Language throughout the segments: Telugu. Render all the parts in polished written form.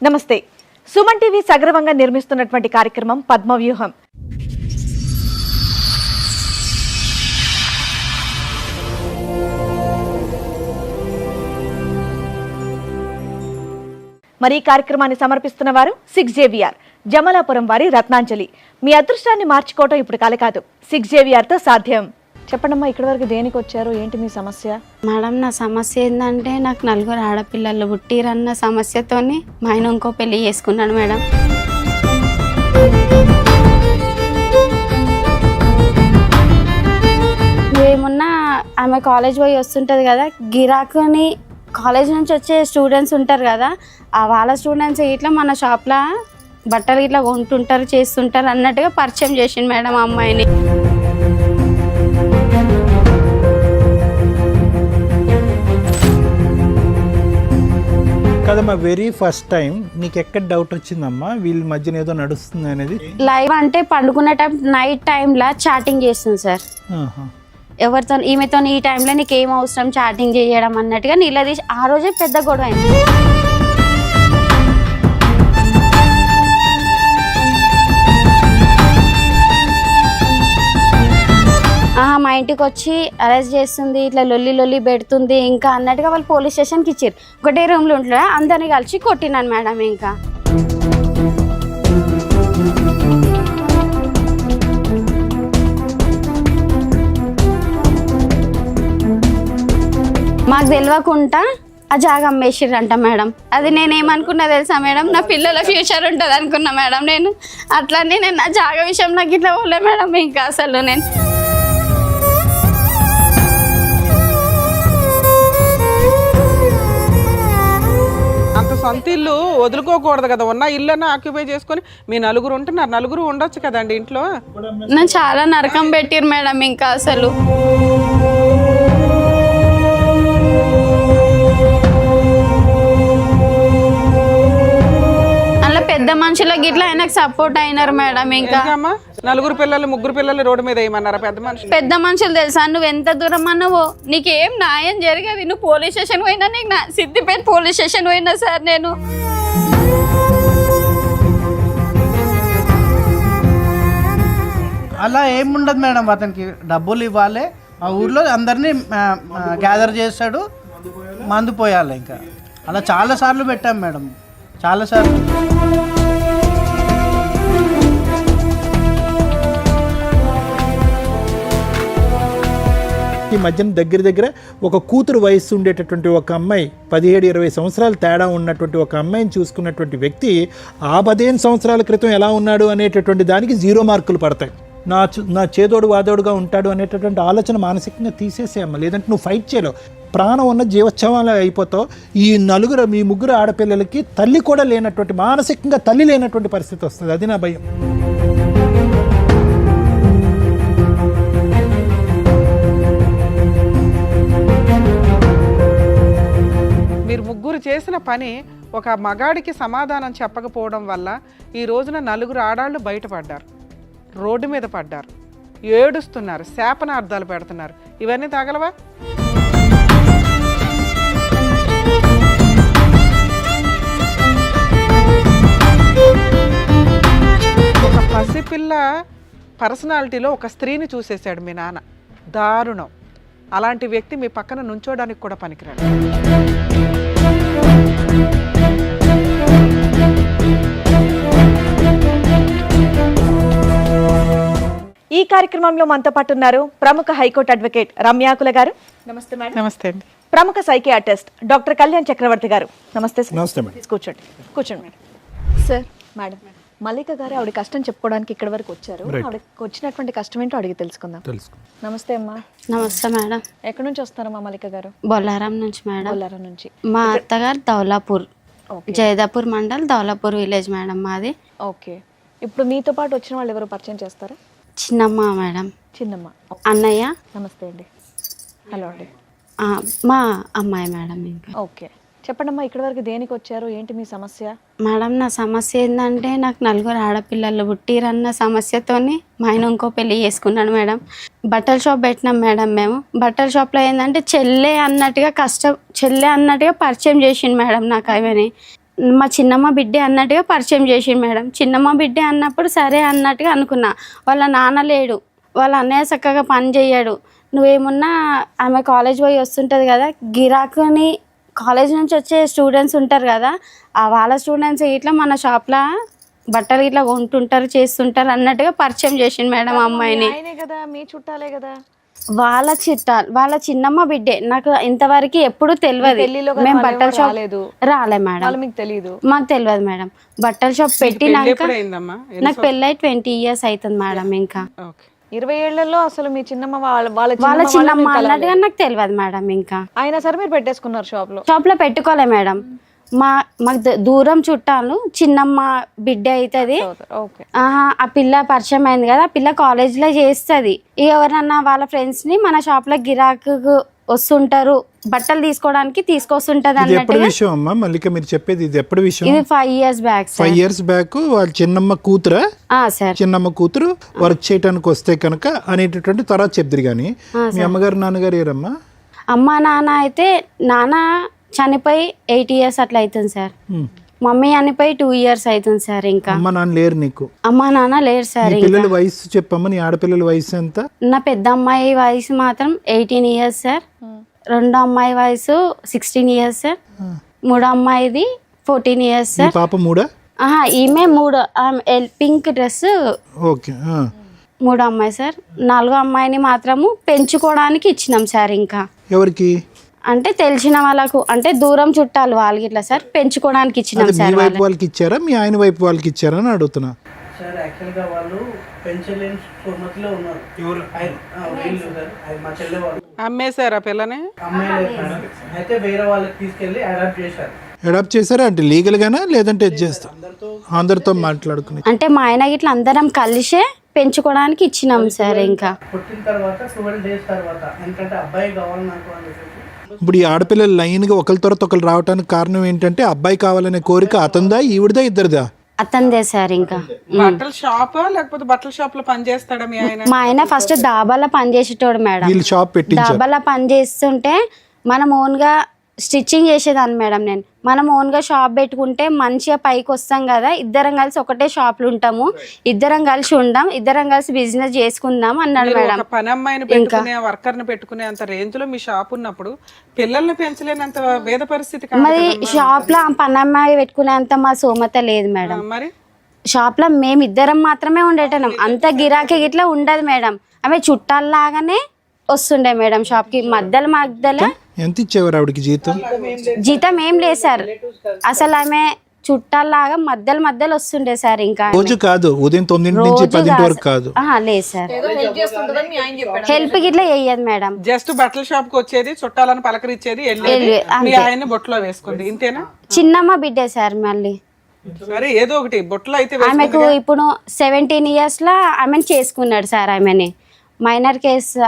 నమస్తే. సుమన్ టీవీ సగర్వంగా నిర్మిస్తున్నటువంటి కార్యక్రమం పద్మవ్యూహం. మరి ఈ కార్యక్రమాన్ని సమర్పిస్తున్న వారు 6JVR జమలాపురం వారి రత్నాంజలి. మీ అదృష్టాన్ని మార్చుకోవటం ఇప్పుడు కాలే కాదు, 6JVR తో సాధ్యం. చెప్పండమ్మా, ఇక్కడి వరకు దేనికి వచ్చారు, ఏంటి మీ సమస్య? మేడం, నా సమస్య ఏంటంటే నాకు 4 ఆడపిల్లలు పుట్టిరన్న సమస్యతోని మా ఆయన ఇంకో పెళ్లి చేసుకున్నాడు మేడం. ఏమున్నా ఆమె కాలేజ్ పోయి వస్తుంటుంది కదా, గిరాకుని కాలేజ్ నుంచి వచ్చే స్టూడెంట్స్ ఉంటారు కదా, వాళ్ళ స్టూడెంట్స్ ఇట్లా మన షాప్లో బట్టలు ఇట్లా కొంటుంటారు చేస్తుంటారు అన్నట్టుగా పరిచయం చేసిండు మేడం ఆ అమ్మాయిని. కదమ్మా, వెరీ ఫస్ట్ టైం నీకు ఎక్కడ డౌట్ వచ్చిందమ్మా వీళ్ళ మధ్యన ఏదో నడుస్తుంది అనేది? లైవ్ అంటే పండుకునే టైం నైట్ టైంలో చాటింగ్ చేస్తుంది సార్. ఎవరితో ఈమెతో ఈ టైంలో నీకు ఏం అవసరం చాటింగ్ చేయడం అన్నట్టుగా నిలదీసి ఆ రోజే పెద్ద గొడవ అయింది. మా ఇంటికి వచ్చి అరెస్ట్ చేస్తుంది, ఇట్లా లొల్లి పెడుతుంది ఇంకా అన్నట్టుగా వాళ్ళు పోలీస్ స్టేషన్కి ఇచ్చారు. ఒకటే రూమ్లో ఉంటుందా, అందరినీ కలిసి కొట్టినాను మేడం. ఇంకా మాకు తెలియకుండా ఆ జాగా అమ్మేసిర్రంట మేడం. అది నేనేమనుకున్నా తెలుసా మేడం, నా పిల్లల ఫ్యూచర్ ఉంటుంది అనుకున్నా మేడం. నేను అట్లనే నేను నా జాగా విషయం నాకు ఇట్లా పోలే మేడం. ఇంకా అసలు నేను అంత సొంత ఇల్లు వదులుకోకూడదు కదా, ఉన్న ఇల్లు ఆక్యుపై చేసుకొని మీ నలుగురు ఉంటున్నారు, నలుగురు ఉండొచ్చు కదండి ఇంట్లో. నేను చాలా నరకం పెట్టిరు మేడం. ఇంకా అసలు అలా పెద్ద మనుషులకి ఇట్లా ఆయనకు సపోర్ట్ అయినారు మేడం. ఇంకా నలుగురు పిల్లలు ముగ్గురు పిల్లలు రోడ్డు మీద ఏమన్నారా పెద్ద మనుషులు తెలుసా? నువ్వు ఎంత దూరం అన్నావో నీకేం న్యాయం జరిగేది. నువ్వు పోలీస్ స్టేషన్ పోయినా, నీకు సిద్దిపేట పోలీస్ స్టేషన్ పోయినా సార్. నేను అలా ఏముండదు మేడం, అతనికి డబ్బులు ఇవ్వాలి, ఆ ఊర్లో అందరినీ గ్యాదర్ చేస్తాడు, మందు పోయాలి. ఇంకా అలా చాలాసార్లు పెట్టాం మేడం, చాలాసార్లు. ఈ మధ్యన దగ్గర ఒక కూతురు వయస్సు ఉండేటటువంటి ఒక అమ్మాయి, 17-20 సంవత్సరాలు తేడా ఉన్నటువంటి ఒక అమ్మాయిని చూసుకున్నటువంటి వ్యక్తి ఆ 15 సంవత్సరాల క్రితం ఎలా ఉన్నాడు అనేటటువంటి దానికి 0 మార్కులు పడతాయి. నా చేదోడు వాదోడుగా ఉంటాడు అనేటటువంటి ఆలోచన మానసికంగా తీసేసేయమ్మ, లేదంటే నువ్వు ఫైట్ చేయలేవు. ప్రాణం ఉన్న జీవోత్సవాలు అయిపోతావు. మీ ముగ్గురు ఆడపిల్లలకి తల్లి కూడా లేనటువంటి, మానసికంగా తల్లి లేనటువంటి పరిస్థితి వస్తుంది. అది నా భయం. మీరు ముగ్గురు చేసిన పని ఒక మగాడికి సమాధానం చెప్పకపోవడం వల్ల ఈ రోజున నలుగురు ఆడాళ్ళు బయటపడ్డారు, రోడ్డు మీద పడ్డారు, ఏడుస్తున్నారు, శాపనార్థాలు పెడుతున్నారు. ఇవన్నీ తగలవా? ఒక పసిపిల్ల పర్సనాలిటీలో ఒక స్త్రీని చూసేశాడు మీ నాన్న. దారుణం. అలాంటి వ్యక్తి మీ పక్కన నుంచోడానికి కూడా పనికిరాడు. ఈ కార్యక్రమంలో మనతో పాటు ఉన్నారు ప్రముఖ హైకోర్టు అడ్వకేట్ రమ్యాకుల గారు. నమస్తే మేడం. నమస్తే అండి. ప్రముఖ సైకియాట్రిస్ట్ డాక్టర్ కళ్యాణ్ చక్రవర్తి గారు. నమస్తే సార్. నమస్తే మేడం. కూర్చోండి మేడం. సార్, మేడం, మల్లిక గారు ఆవిడ కష్టం చెప్పుకోవడానికి ఇక్కడ వరకు వచ్చారు. ఆవిడకి వచ్చినటువంటి కష్టం ఏంటో అడిగి తెలుసుకుందాం. నమస్తే అమ్మా. నమస్తే మేడం. ఎక్కడి నుంచి వస్తారమ్మా మల్లిక గారు? బొల్లారం నుంచి మేడం. బొల్లారం నుంచి. మా అత్తగారు దౌలాపూర్, జైదాపూర్ మండల్, దౌలాపూర్ విలేజ్ మేడం మాది. ఓకే. ఇప్పుడు మీతో పాటు వచ్చిన వాళ్ళు ఎవరు పరిచయం చేస్తారా? చిన్నమ్మ మేడం. చిన్నమ్మ. అన్నయ్య. నమస్తే అండి. హలో అండి. మా అమ్మాయి మేడం. ఇంకా ఓకే, చెప్పండమ్మా, ఇక్కడి వరకు దేనికి వచ్చారు, ఏంటి మీ సమస్య? మేడం, నా సమస్య ఏంటంటే నాకు 4 ఆడపిల్లలు పుట్టిరన్న సమస్యతోని మా ఆయన ఇంకో పెళ్లి చేసుకున్నాడు మేడం. బట్టల షాప్ పెట్టినాం మేడం. మేము బట్టల షాప్లో ఏంటంటే చెల్లె అన్నట్టుగా పరిచయం చేసిండు మేడం నాకు. అవని మా చిన్నమ్మ బిడ్డే అన్నట్టుగా పరిచయం చేసిండు మేడం. చిన్నమ్మ బిడ్డే అన్నప్పుడు సరే అన్నట్టుగా అనుకున్నా. వాళ్ళ నాన్న లేడు, వాళ్ళ అన్నయ్య చక్కగా పని చేయడు. నువ్వేమున్నా ఆమె కాలేజ్ పోయి వస్తుంటుంది కదా, గిరాకుని కాలేజ్ నుంచి వచ్చే స్టూడెంట్స్ ఉంటారు కదా, ఆ వాళ్ళ స్టూడెంట్స్ ఇట్లా మన షాప్లో బట్టలు ఇట్లా కొంటుంటారు చేస్తుంటారు అన్నట్టుగా పరిచయం చేసిండు మేడం అమ్మాయిని. ఆయనే కదా, మీ చుట్టాలే కదా. వాళ్ళ చిన్నమ్మ బిడ్డే. నాకు ఇంతవరకు ఎప్పుడు తెలియదు. పెళ్లిలో కదా మేము వాళ్ళు బట్టల ఎవరు షాప్ రాలేదు. రాలే మేడం, వాళ్ళు మీకు తెలియదు. మాకు తెలియదు మేడం. బట్టల షాప్ పెళ్లి పెట్టినాక ఎప్పుడు అయిందమ్మా? నాకు పెళ్ళి 20 years అవుతుంది మేడం. ఇంకా ఓకే. 20 ఏళ్లలో అసలు మీ చిన్నమ్మ వాళ్ళ వాళ్ళ చిన్నమ్మ అన్నట్టుగా నాకు తెలియదు మేడం. ఇంకా అయినా సరే మీరు పెట్టేసుకున్నారు షాప్ లో. షాప్ లో పెట్టుకోలే మేడం. మాకు దూరం చుట్టాలు చిన్నమ్మ బిడ్డ అవుతుంది. ఓకే. ఆ పిల్ల పరిచయం అయింది కదా, ఆ పిల్ల కాలేజ్ లో చేస్తుంది. ఎవరన్నా వాళ్ళ ఫ్రెండ్స్ ని మన షాప్ లో గిరాకు వస్తుంటారు, బట్టలు తీసుకోవడానికి తీసుకొస్తుంటది ఇది ఎప్పుడు అన్నట్టుగా. విషయం అమ్మా మల్లిక మీరు చెప్పేది? ఇది ఎప్పుడు విషయం? ఇది 5 years బ్యాక్ 5 years బ్యాక్ వాళ్ళ చిన్నమ్మ కూతురా? సార్. చిన్నమ్మ కూతురు వర్క్ చేయడానికి వస్తే కనుక అనేటటువంటి తర్వాత చెప్తారు. కానీ మీ అమ్మగారు నాన్నగారు ఏరమ్మా? అమ్మ నాన్న అయితే నాన్న చనిపోయి 8 years అట్లా అవుతుంది సార్. మమ్మీ చనిపోయి 2 years అవుతుంది సార్. ఇంకా అమ్మ నాన్న లేరు నీకు? అమ్మ నాన్న లేరు సార్. నీ పిల్లల వయసు చెప్పమ్మా, నీ ఆడపిల్లల వయసు ఎంత? నా పెద్ద అమ్మాయి వయసు మాత్రం 18 years సార్. రెండో అమ్మాయి వయసు 16 years సార్. మూడో అమ్మాయిది 14 years నీ సార్. పాప మూడా? ఈమె మూడో పింక్ డ్రెస్ ఓకే. మూడో అమ్మాయి సార్. నాలుగో అమ్మాయిని మాత్రము పెంచుకోవడానికి ఇచ్చినాం సార్. ఇంకా ఎవరికి? అంటే తెలిసిన వాళ్ళకు, అంటే దూరం చుట్టాలు వాళ్ళకి ఇట్లా సార్ పెంచుకోవడానికి ఇచ్చినాం మీ సార్. వైపు వాళ్ళకి ఇచ్చారా మీ ఆయన వైపు వాళ్ళకి ఇచ్చారా అని అడుగుతున్నా. సార్ యాక్చువల్గా వాళ్ళు పెంచలేని స్థోమతిలో ఉన్నారు. వీళ్ళు సార్, మా చెల్లె వాళ్ళు అమ్మేశారా పిల్లని? అమ్మాయి లేదు మేడం. అయితే వేరే వాళ్ళకి తీసుకెళ్ళి అడాప్ట్ చేశారు. అడాప్ట్ చేశారా? అంటే లీగల్ గానా లేదంటే చేస్తా అందరితో మాట్లాడుకుని? అంటే మా ఆయన ఇట్లా అందరం కలిసే పెంచుకోవడానికి ఇచ్చినాం సార్. ఇంకా పుట్టిన తర్వాత 12 days తర్వాత ఎందుకంటే అబ్బాయి కావాలి నాకు అని చెప్పేసి ఇప్పుడు ఈ ఆడపిల్లలు లైన్గా ఒకరి తర్వాత ఒకరు రావడానికి కారణం ఏంటంటే అబ్బాయి కావాలనే కోరిక అతందా ఈవిడదా ఇద్దరిదా? అతందే సార్. ఇంకా బట్టల షాప్ లేకపోతే బట్టల షాప్ లో పని చేస్తాడా మీ ఆయన? మా ఆయన ఫస్ట్ దాబాలో పని చేసేటోడు మేడం. వీళ్ళు షాప్ పెట్టించారు. దాబాలో పని చేస్తుంటే మనం ఓన్గా స్టిచ్చింగ్ చేసేదాన్ని మేడం. నేను మనం ఓన్గా షాప్ పెట్టుకుంటే మంచిగా పైకి వస్తాం కదా, ఇద్దరం కలిసి ఒకటే షాప్లో ఉంటాము, ఇద్దరం కలిసి ఉందాం, ఇద్దరం కలిసి బిజినెస్ చేసుకుందాం అన్నాడు మీరు మేడం. ఒక పని అమ్మాయిని పెట్టుకునే వర్కర్ ని పెట్టుకునే అంత రేంజ్ లో మీ షాప్ ఉన్నప్పుడు పిల్లల్ని పెంచలేనంత వేద పరిస్థితి కాదు మరి కదమ్మా. షాప్లో పనమ్మాయి పెట్టుకునేంత మా సోమత లేదు మేడం. మరి షాప్లో మేమిద్దరం మాత్రమే ఉండేటం, అంత గిరాకీ గిట్లా ఉండదు మేడం. ఆమె చుట్టాల్లాగానే వస్తుండే మేడం షాప్కి. మధ్యలో ఎంత ఇచ్చేవారు ఆవిడకి జీతం? జీతం ఏం లేదు సార్. అసలు ఆమె చుట్టాల్లాగా మధ్యలో వస్తుండే సార్. ఇంకా రోజు కాదు, ఉదయం 9 నుంచి 10 వరకు కాదు. లేదు సార్, హెల్ప్ గిట్లా చెయ్యదు మేడం. జస్ట్ బట్టల షాప్ కి వచ్చేది, చుట్టాలను పలకరించేది, వెళ్ళేది, మీ ఆయన్ని బొట్లో వేసుకుంది, ఇంతేనా? చిన్నమ్మ బిడ్డే సార్. మళ్ళీ సరే ఏదో ఒకటి బొట్లో అయితే ఆమెకు ఇప్పుడు 17 years లా ఆమెను చేసుకున్నాడు సార్. ఆమెని మైనర్ కేసు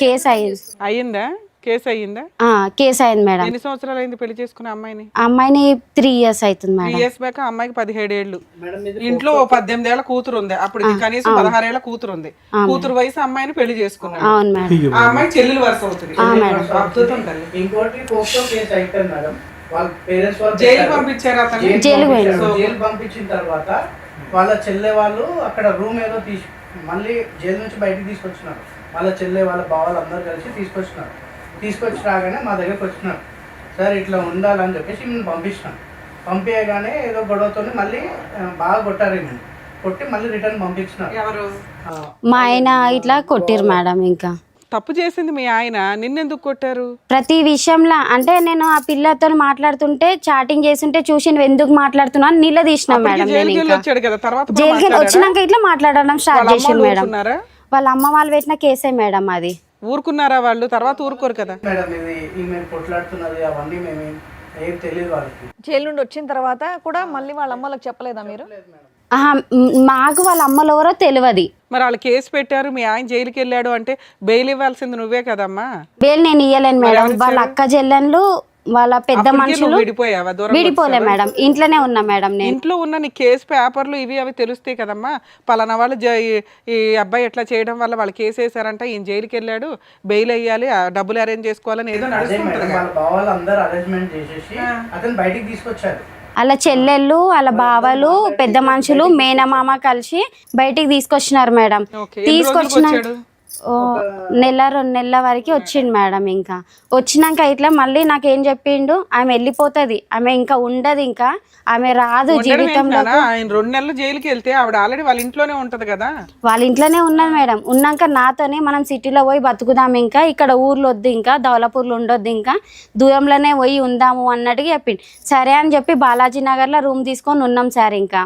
కేసు అయ్యిందా? కేసు అయ్యిందా? కేసు అయింది మేడం. ఎన్ని సంవత్సరాలు అయింది పెళ్లి చేసుకున్న అమ్మాయిని? అమ్మాయిని 3 years అవుతుంది 3 మేడం. years బ్యాక్ అమ్మాయికి 17 ఏళ్ళు. ఇంట్లో ఓ 18 ఏళ్ల కూతురు ఉంది, అప్పుడు కనీసం 16 ఏళ్ల కూతురు ఉంది. కూతురు వయసు అమ్మాయిని పెళ్లి చేసుకున్నాడు. అవును మేడం. ఆ అమ్మాయి చెల్లెలు వరుస అవుతుంది. అద్భుతం తల్లి. ఇంకోటి పోక్సో కేసు అయిపోయింది మేడం. వాళ్ళ పేరెంట్స్ వాళ్ళు జైలు పంపించారు అతను. జైలు పంపించిన తర్వాత వాళ్ళ చెల్లె వాళ్ళు అక్కడ రూమ్ ఏదో తీసి మళ్ళీ జైలు నుంచి బయటికి తీసుకొచ్చినారు. వాళ్ళ చెల్లె వాళ్ళ బావాలు అందరూ కలిసి తీసుకొచ్చి రాగానే మా దగ్గరికి వచ్చినారు. సార్ ఇట్లా ఉండాలని చెప్పేసి మేము పంపించినాం. పంపించగానే ఏదో గొడవతో మళ్ళీ బాగా కొట్టారు. మేము కొట్టి మళ్ళీ రిటర్న్ పంపించినారు. ఎవరు? మా ఆయన ఇట్లా కొట్టిరు మేడం. ఇంకా తప్పు చేసింది మీ ఆయన, నిన్నెందుకు కొట్టారు? ప్రతి విషయంలో అంటే నేను ఆ పిల్లతో మాట్లాడుతుంటే చాటింగ్ చేస్తుంటే చూసి నువ్వు ఎందుకు మాట్లాడుతున్నావు నిలదీసిన మేడం. జైలుకి వచ్చాడు కదా, తర్వాత జైలుకి వచ్చినాక ఇట్లా మాట్లాడడం స్టార్ట్ చేసింది మేడం. ఊరుకున్నారా? వాళ్ళ అమ్మ వాళ్ళు పెట్టిన కేసే మేడం అది. ఊరుకున్నారా వాళ్ళు? తర్వాత ఊరుకోరు కదా మేడం. ఇది ఈమె కొట్లాడుతున్నది అవన్నీ మేము ఏం తెలియదు వాళ్ళకి. జైలు నుండి వచ్చిన తర్వాత కూడా మళ్ళీ వాళ్ళ అమ్మలకు చెప్పలేదా మీరు? మాకు వాళ్ళ అమ్మలు ఎవరో తెలియదు. మరి వాళ్ళు కేసు పెట్టారు, మీ ఆయన జైలుకి వెళ్ళాడు అంటే బెయిల్ ఇవ్వాల్సింది నువ్వే కదమ్మా. బెయిల్ నేను ఇయ్యలేను మేడం. వాళ్ళ అక్క చెల్లెళ్ళు వాళ్ళ పెద్ద మనుషులు విడిపోయావా? దూరం విడిపోలే మేడం, ఇంట్లోనే ఉన్నా మేడం. నేను ఇంట్లో ఉన్న నీ కేసు పేపర్లు ఇవి అవి తెలుస్తాయి కదమ్మా. పలానా వాళ్ళు ఈ అబ్బాయి ఎట్లా చేయడం వల్ల వాళ్ళు కేసు వేసారంట, ఈయన జైలుకి వెళ్ళాడు, బెయిల్ అయ్యాలి, డబ్బులు అరేంజ్ చేసుకోవాలని ఏదో నడుస్తుంటది. వాళ్ళ బావాలు అందరూ అరేంజ్మెంట్ చేసేసి అతను బయటికి తీసుకొచ్చారు. వాళ్ళ చెల్లెళ్ళు వాళ్ళ బావలు పెద్ద మనుషులు మేనమామ కలిసి బయటికి తీసుకొచ్చినారు మేడం. ఓకే, ఎన్ని రోజులకు తీసుకొచ్చిన వచ్చాడు? నెల 2 నెలల వరకు వచ్చిండు మేడం. ఇంకా వచ్చినాక ఇట్లా మళ్ళీ నాకేం చెప్పిండు, ఆమె వెళ్ళిపోతుంది, ఆమె ఇంకా ఉండదు, ఇంకా ఆమె రాదు ఉండడం జీవితంలో. ఏంటన్నా? ఆయన 2 నెలలు జైలుకి వెళ్తే ఆవిడ ఆల్రెడీ వాళ్ళ ఇంట్లోనే ఉంటది కదా. వాళ్ళ ఇంట్లోనే ఉన్నది మేడం. ఉన్నాక నాతోనే మనం సిటీలో పోయి బతుకుదాం, ఇంకా ఇక్కడ ఊర్లో వద్దు, ఇంకా దౌలాపూర్లో ఉండొద్దు, ఇంకా దూరంలోనే పోయి ఉందాము అన్నట్టుగా చెప్పిండు. సరే అని చెప్పి బాలాజీ నగర్లో రూమ్ తీసుకొని ఉన్నాం సార్. ఇంకా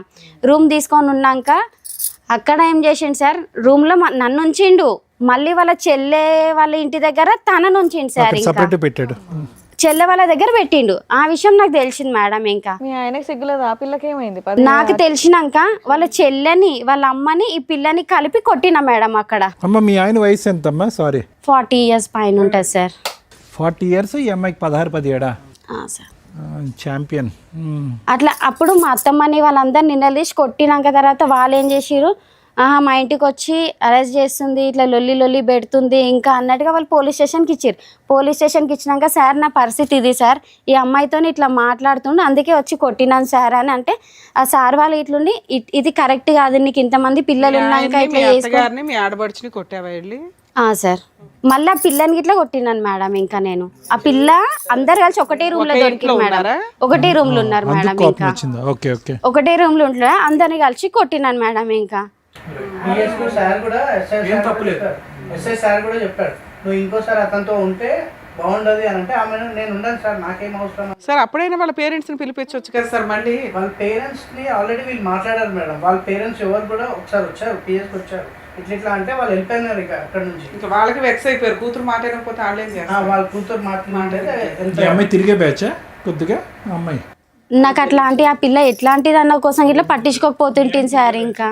రూమ్ తీసుకొని ఉన్నాక అక్కడ ఏం చేసిండు సార్, రూమ్లో నన్ను ఉంచిండు, మళ్ళీ వాళ్ళ చెల్లె వాళ్ళ ఇంటి దగ్గర తనను ఉంచిండు సార్. ఇంకా సపరేట్ పెట్టాడు. చెల్లె వాళ్ళ దగ్గర పెట్టిండు. ఆ విషయం నాకు తెలిసింది మేడం. ఇంకా మీ ఆయనకి సిగ్గులేదు, ఆ పిల్లకి ఏమైంది? నాకు తెలిసినాక వాళ్ళ చెల్లెని వాళ్ళ అమ్మని ఈ పిల్లని కలిపి కొట్టిన మేడం అక్కడ. అమ్మ మీ ఆయన వయసు ఎంతమ్మా? సారీ 40 years పైన ఉంటుంది సార్. 40 years, ఈ అమ్మాయికి 16-17. Sir champion. అట్లా అప్పుడు మా అత్తమ్మని వాళ్ళందరూ నిన్నలేసి కొట్టినాక తర్వాత వాళ్ళు ఏం చేసిరు, మా ఇంటికి వచ్చి అరెస్ట్ చేస్తుంది, ఇట్లా లొల్లి పెడుతుంది ఇంకా అన్నట్టుగా వాళ్ళు పోలీస్ స్టేషన్కి ఇచ్చారు. పోలీస్ స్టేషన్కి ఇచ్చినాక సార్ నా పరిస్థితి ఇది సార్, ఈ అమ్మాయితో ఇట్లా మాట్లాడుతుండే అందుకే వచ్చి కొట్టినాను సార్ అని అంటే, ఆ సార్ వాళ్ళు ఇట్లుండి ఇది కరెక్ట్ కాదు, నీకు ఇంతమంది పిల్లలు ఉన్నాక ఇట్లా అత్తగారిని మీ ఆడబడుచుని కొట్టావా వెళ్ళి? సార్ మళ్ళీ ఆ పిల్లని ఇట్లా కొట్టినాను మేడం. ఇంకా నేను ఆ పిల్ల అందరు కలిసి ఒకటే రూమ్ లో దొరికింది మేడం. ఒకటే రూమ్ లో ఉన్నారు మేడం. ఇంకా ఒకటే రూమ్ లో ఉంటున్నా అందరిని కలిసి కొట్టినాను మేడం. ఇంకా సార్ కూడా ఎస్ఐ సార్ కూడా చెప్పాడు, నువ్వు ఇంకోసారి అతనితో ఉంటే బాగుండదు అని అంటే ఆమె నేను ఉండను సార్, నాకేం అవసరం సార్. అప్పుడైనా వాళ్ళ పేరెంట్స్ ని పిలిపించవచ్చు కదా సార్. మళ్ళీ వాళ్ళ పేరెంట్స్ ని ఆల్రెడీ వీళ్ళు మాట్లాడారు మేడం. వాళ్ళ పేరెంట్స్ ఎవరు కూడా ఒకసారి వచ్చారు, పిఎస్కి వచ్చారు, ఇట్లా అంటే వాళ్ళు వెళ్ళిపోయినారు ఇక అక్కడ నుంచి. ఇంకా వాళ్ళకి వెక్స్ అయిపోయారు, కూతురు మాట్లాడకపోతే వాళ్ళేం చేస్తారు? వాళ్ళ కూతురు మాట్లాడితే అమ్మాయి తిరిగే బ్యాచ్ కొద్దిగా అమ్మాయి. నాకు అట్లాంటి ఆ పిల్ల ఎట్లాంటిది అన్న కోసం ఇట్లా పట్టించుకోకపోతుంటుంది సార్. ఇంకా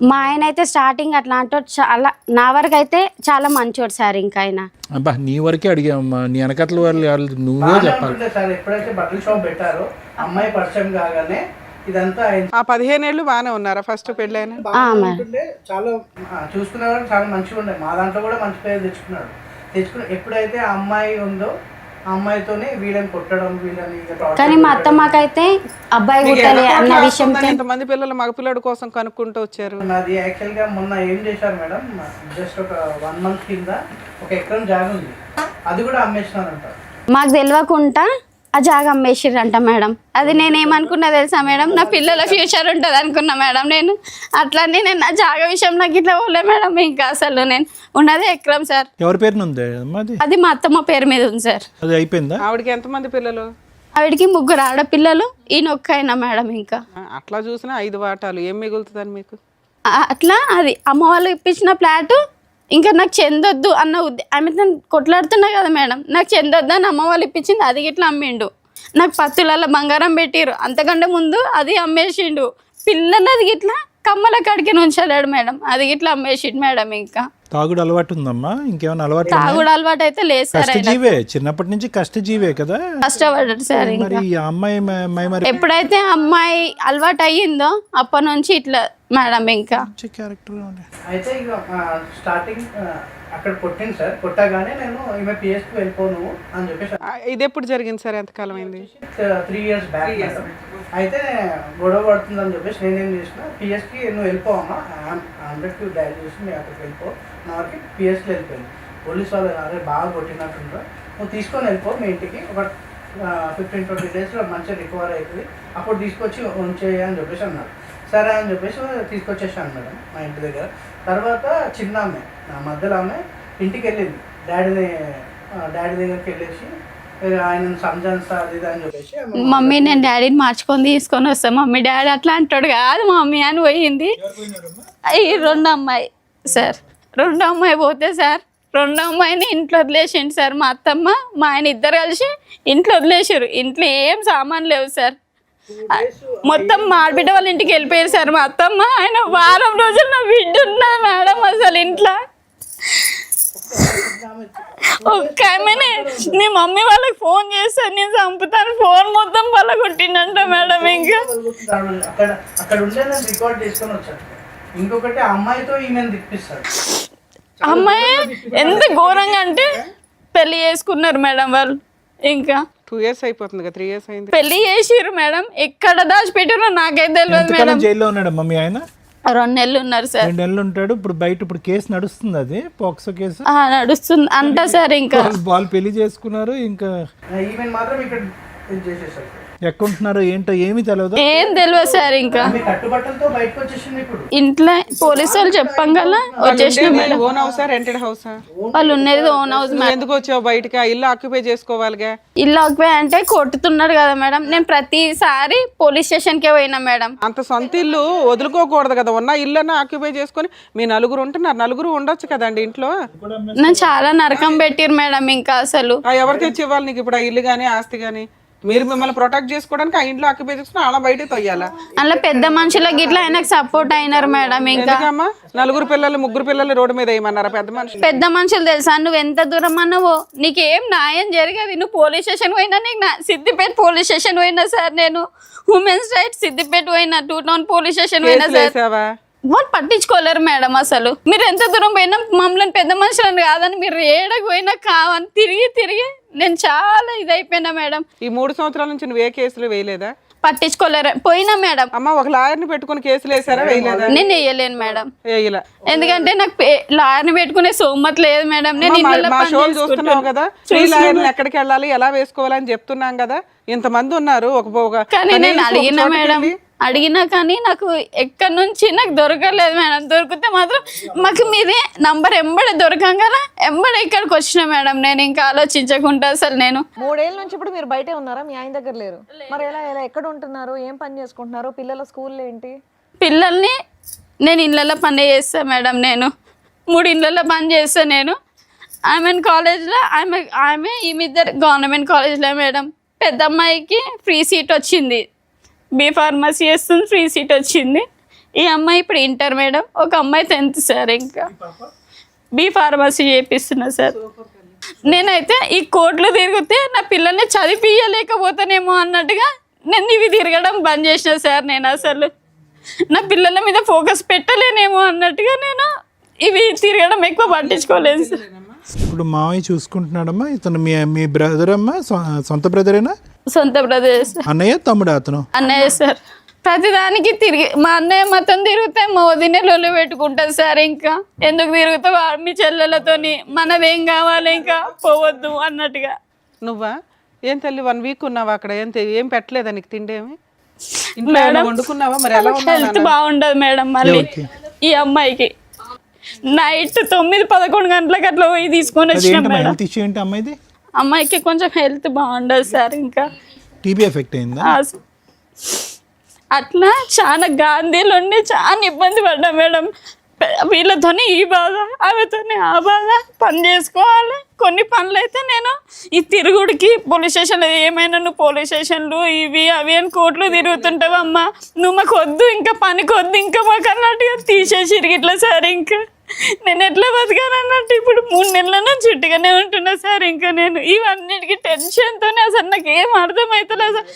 మా ఆయన అయితే స్టార్టింగ్ అట్లాంటి చాలా, నా వరకు అయితే చాలా మంచోడు సార్. ఇంకా ఆయన అబ్బా నీ వరకే అడిగామ్మా, నీ వెనకట్ల వాళ్ళు నువ్వే చెప్పాలి సార్. ఎప్పుడైతే బట్టల షాప్ పెట్టారో అమ్మాయి పరిచయం కాగానే ఇదంతా ఆ 15 ఏళ్ళు బాగానే ఉన్నారా ఫస్ట్ పెళ్ళైనా? చాలా చూసుకునేవాడు, చాలా మంచిగా ఉండే. మా దాంట్లో కూడా మంచి పేరు తెచ్చుకుని ఎప్పుడైతే ఆ అమ్మాయి ఉందో ఆ అమ్మాయితోనే వీళ్ళని కొట్టడం, వీళ్ళని. కానీ మా అత్తమ్మకైతే అబ్బాయి పుట్టాలి అన్న విషయం. ఎంతమంది పిల్లలు మగపిల్లడి కోసం కనుక్కుంటూ వచ్చారు? నాది యాక్చువల్ గా మొన్న ఏం చేశారు మేడం, జస్ట్ ఒక 1 month కింద 1 ఎకరం జాగా ఉంది, అది కూడా అమ్మేసినారంట. మాకు తెలియకుండా ఆ జాగా అమ్మేసిర్రంట మేడం. అది నేనేమనుకున్నా తెలుసా మేడం, నా పిల్లల ఫ్యూచర్ ఉంటుంది అనుకున్నా మేడం. నేను అట్లనే నేను నా జాగా విషయం నాకు ఇట్లా పోలే మేడం. ఇంకా అసలు నేను ఉన్నదే ఎకరం సార్. ఎవరి పేరున ఉంది అది మా అత్తమ్మ పేరు మీద ఉంది సార్. అది అయిపోయిందా? ఆవిడకి ఎంతమంది పిల్లలు? ఆవిడకి 3 ఆడపిల్లలు, ఈయన ఒక్కైనా మేడం. ఇంకా అట్లా చూసినా 5 వాటాలు ఏం మిగులుతుందని మీకు? అట్లా అది అమ్మ వాళ్ళు ఇప్పించిన ఫ్లాటు ఇంకా నాకు చెందొద్దు అన్న ఆమె కొట్లాడుతున్నా కదా మేడం, నాకు చెందొద్దు అని అమ్మ వాళ్ళు ఇప్పించింది, అది ఇట్లా అమ్మిండు. నాకు 10 తులాల బంగారం పెట్టిరు, అంతకంటే ముందు అది అమ్మేసిండు. పిల్లలది ఇట్లా కమ్మల కాడికి ఉంచలేడు మేడం, అది ఇట్లా అమ్మేసిండు మేడం. ఇంకా తాగుడు అలవాటు ఉందమ్మా? ఇంకేమైనా అలవాటు? తాగుడు అలవాటు అయితే లేదు సార్. కష్టజీవే, చిన్నప్పటి నుంచి కష్టజీవే కదా, కష్టపడ్డాడు సార్. మరి ఈ అమ్మాయి మరి ఎప్పుడైతే అమ్మాయి అలవాటు అయ్యిందో అప్పటి నుంచి ఇట్లా మేడం. ఇంకా క్యారెక్టర్ అయితే ఇక స్టార్టింగ్ అక్కడ కొట్టింది సార్. కొట్టగానే నేను ఈమె పిఎస్కి వెళ్ళిపోను అని చెప్పేసి. ఇది ఎప్పుడు జరిగింది సార్? ఎంతకాలం అయింది? 3 years బ్యాక్. అయితే గొడవ పడుతుందని చెప్పేసి నేనేం చేసిన, పిఎస్కి నువ్వు వెళ్ళిపోవమ్మా, 100 డైల్ చేసి నేను అక్కడికి వెళ్ళిపో, నాకు పిఎస్కి వెళ్ళిపోయింది. పోలీస్ వాళ్ళు అరే బాగా కొట్టినట్టుంటారు, నువ్వు తీసుకొని వెళ్ళిపో మీ ఇంటికి, ఒక 15-20 daysలో మంచిగా రికవర్ అవుతుంది, అప్పుడు తీసుకొచ్చి ఉంచేయి అని చెప్పేసి అన్నారు. సరే అని చెప్పేసి తీసుకొచ్చేసాను మేడం మా ఇంటి దగ్గర. తర్వాత చిన్న ఆమె, నా మధ్యలో ఆమె ఇంటికి వెళ్ళింది, డాడీ దగ్గరికి వెళ్ళేసి ఆయన సంజాన్సా అది ఇది అని చెప్పేసి, మమ్మీ నేను డాడీని మార్చుకొని తీసుకొని వస్తాను మమ్మీ, డాడీ అట్లా అంటాడు కాదు మమ్మీ అని పోయింది. ఈ 2 అమ్మాయి సార్, 2 అమ్మాయి పోతే సార్ 2 అమ్మాయిని ఇంట్లో వదిలేసిండు సార్. మా అత్తమ్మ మా ఆయన ఇద్దరు కలిసి ఇంట్లో వదిలేసారు. ఇంట్లో ఏం సామాన్ లేవు సార్, మొత్తం మా ఆడబిడ్డ వాళ్ళ ఇంటికి వెళ్ళిపోయారు సార్ మా అత్తమ్మ. ఆయన వారం రోజులు నా బిడ్డ ఉన్నది మేడం అసలు ఇంట్లో. ఒక్క ఆమెనే నీ మమ్మీ వాళ్ళకి ఫోన్ చేస్తాను నేను చంపుతాను, ఫోన్ మొత్తం వాళ్ళ కొట్టిండంట మేడం. ఇంకా అక్కడ ఉండే రికార్డ్ చేసుకొని వచ్చాడు. ఇంకొకటి అమ్మాయితో ఈమెను తిప్పిస్తాడు. అమ్మాయి ఎంత ఘోరంగా అంటే పెళ్లి చేసుకున్నారు మేడం వాళ్ళు. ఇంకా 2 years అయిపోతుంది కదా, 3 years అయింది. పెళ్లి చేసిర్రు మేడం, ఎక్కడ దాచిపెట్టారో నాకైతే తెలియదు మేడం. ఎంతకాలం జైల్లో ఉన్నాడమ్మా మీ ఆయన? 2 నెలలు ఉన్నారు సార్. 2 నెలలు ఉంటాడు. ఇప్పుడు కేసు నడుస్తుంది, అది పోక్సో కేసు నడుస్తుంది అంట సార్. ఇంకా వాళ్ళు పెళ్లి చేసుకున్నారు, ఇంకా ఈవెన్ మాత్రం ఇక్కడ ఇది చేసేసారు. ఎక్కడుంటున్నారు ఏంటో ఏమీ తెలియదు. ఏం తెలియదు సార్. ఇంకా ఆమె కట్టుబట్టలతో బయటకు వచ్చేసింది. ఇప్పుడు ఇంట్లో పోలీసు వాళ్ళు చెప్పంగల వచ్చేసిన మేడం. ఓన్ హౌసా రెంటెడ్ హౌసా? వాళ్ళు ఉన్నది ఓన్ హౌస్ మేడం. ఎందుకు వచ్చావు బయటకి? ఆ ఇల్లు ఆక్యుపై చేసుకోవాలిగా. ఇల్లు ఆక్యుపై అంటే కొట్టుతున్నాడు కదా మేడం. నేను ప్రతిసారి పోలీస్ స్టేషన్ కే పోయినా మేడం. అంత సొంత ఇల్లు వదులుకోకూడదు కదా, ఉన్న ఇల్లు ఆక్యుపై చేసుకొని మీ నలుగురు ఉంటున్నారు, నలుగురు ఉండొచ్చు కదండి ఇంట్లో. నన్ను చాలా నరకం పెట్టిరు మేడం. ఇంకా అసలు ఎవరు తెచ్చి ఇవ్వాలి నీకు ఇప్పుడు ఆ ఇల్లు కానీ ఆస్తి కానీ? మీరు మిమ్మల్ని ప్రొటెక్ట్ చేసుకోవడానికి ఆ ఇంట్లో ఆక్యుపై చేసుకుని అలా బయట తొయ్యాలా? అలా పెద్ద మనుషులకి ఇట్లా ఆయనకు సపోర్ట్ అయినారు మేడం. ఇంకా ఎందుకమ్మా 4 పిల్లలు 3 పిల్లలు రోడ్డు మీద వేయమన్నారా పెద్ద మనుషులు? పెద్ద మనుషులు తెలుసా, నువ్వు ఎంత దూరం అన్నావో నీకేం న్యాయం జరగదు. నువ్వు పోలీస్ స్టేషన్ పోయినా, నీకు సిద్దిపేట పోలీస్ స్టేషన్ పోయినా సార్, నేను ఉమెన్స్ రైట్స్ సిద్దిపేట పోయినా, 2 టౌన్ పోలీస్ స్టేషన్ పోయినా సార్. వాళ్ళు పట్టించుకోలేరు మేడం. అసలు మీరు ఎంత దూరం పోయినా మమ్మల్ని పెద్ద మనుషులని కాదని మీరు ఏడకు పోయినా కావని తిరిగి నేను చాలా ఇదైపోయినా మేడం. ఈ 3 సంవత్సరాల నుంచి నువ్వు ఏ కేసులు వేయలేదా? పట్టించుకోలేరు. పోయినా మేడం. అమ్మ ఒక లాయర్ని పెట్టుకుని కేసులు వేసారా? వేయలేదా? నేను వేయలేను మేడం. వేయలే. ఎందుకంటే నాకు లాయర్ని పెట్టుకునే సోమత లేదు మేడం. నేను మా షోలు చూస్తున్నావు కదా, ఫ్రీ లాయర్ని ఎక్కడికి వెళ్ళాలి ఎలా వేసుకోవాలని చెప్తున్నాం కదా. ఇంతమంది ఉన్నారు. కానీ నేను అడిగినా మేడం, అడిగినా కానీ నాకు ఎక్కడి నుంచి నాకు దొరకలేదు మేడం. దొరికితే మాత్రం మాకు మీది నంబర్ ఎంబడే దొరకంగా ఎంబడే ఇక్కడికి వచ్చిన మేడం. నేను ఇంకా ఆలోచించకుండా అసలు నేను 3 ఏళ్ళ నుంచి ఇప్పుడు మీరు బయటే ఉన్నారా? మీ ఆయన దగ్గర లేరు? మరి ఎలా ఎక్కడ ఉంటున్నారు? ఏం పని చేసుకుంటున్నారు? పిల్లల స్కూల్ ఏంటి? పిల్లల్ని నేను ఇళ్ళల్లో పని చేస్తాను మేడం. నేను 3 ఇళ్ళల్లో పని చేస్తాను నేను. కాలేజ్లో ఆమె ఈమె గవర్నమెంట్ కాలేజ్లో మేడం. పెద్ద అమ్మాయికి ఫ్రీ సీట్ వచ్చింది, బీ ఫార్మసీ చేస్తుంది, ఫ్రీ సీట్ వచ్చింది. ఈ అమ్మాయి ఇప్పుడు ఇంటర్ మేడం. ఒక అమ్మాయి 10th సార్. ఇంకా బీ ఫార్మసీ చేపిస్తున్నా సార్. నేనైతే ఈ కోర్టులు తిరిగితే నా పిల్లల్ని చదివించలేకపోతానేమో అన్నట్టుగా నేను ఇవి తిరగడం బంద్ చేసిన సార్. నేను అసలు నా పిల్లల మీద ఫోకస్ పెట్టలేనేమో అన్నట్టుగా నేను ఇవి తిరగడం ఎక్కువ పట్టించుకోలేదు సార్. ఇప్పుడు మావయ్య చూసుకుంటున్నాడమ్మా. ఇతను మీ బ్రదర్ అమ్మా? సొంత బ్రదరేనా? సొంత బ్రదర్ సార్. అన్నయ్య తమ్ముడు? అతను అన్నయ్య సార్. ప్రతిదానికి తిరిగి మా అన్నయ్య మొత్తం తిరిగితే మా వదినే లొల్లి పెట్టుకుంటుంది సార్. ఇంకా ఎందుకు తిరుగుతావు మీ చెల్లెలతోని, మనదేం కావాలి ఇంకా పోవద్దు అన్నట్టుగా. నువ్వా ఏం తల్లి 1 వీక్ ఉన్నావా అక్కడ? ఏం పెట్టలేదా నీకు తిండి? ఏమి ఇంట్లో వండుకున్నావా? మరి ఎలా హెల్త్ బాగుండదు మేడం. మళ్ళీ ఈ అమ్మాయికి నైట్ 9-11 గంటలకు అట్లా పోయి తీసుకొని వచ్చిన మేడం. అమ్మాయికి కొంచెం హెల్త్ బాగుండదు సార్. ఇంకా టీబీ ఎఫెక్ట్ అయిందా? అట్లా చాలా గాంధీలో ఉండి చాలా ఇబ్బంది పడ్డా మేడం. వీళ్ళతోనే ఈ బాధ, ఆమెతోనే ఆ బాధ. పని చేసుకోవాలి. కొన్ని పనులు అయితే నేను ఈ తిరుగుడికి పోలీస్ స్టేషన్లో ఏమైనా నువ్వు పోలీస్ స్టేషన్లు ఇవి అవి అని కోర్టులు తిరుగుతుంటావు అమ్మా, నువ్వు మాకు వద్దు, ఇంకా పనికి వద్దు, ఇంకా మాకు అన్నట్టుగా తీసేసి ఇట్లా సార్. ఇంకా నేను ఎట్లా బతకాను అన్నట్టు ఇప్పుడు 3 నెలల నుంచి చుట్టుగానే ఉంటున్నా సార్. ఇంకా నేను ఇవన్నిటికీ టెన్షన్తోనే అసలు నాకు ఏం అర్థమవుతలేదు సార్.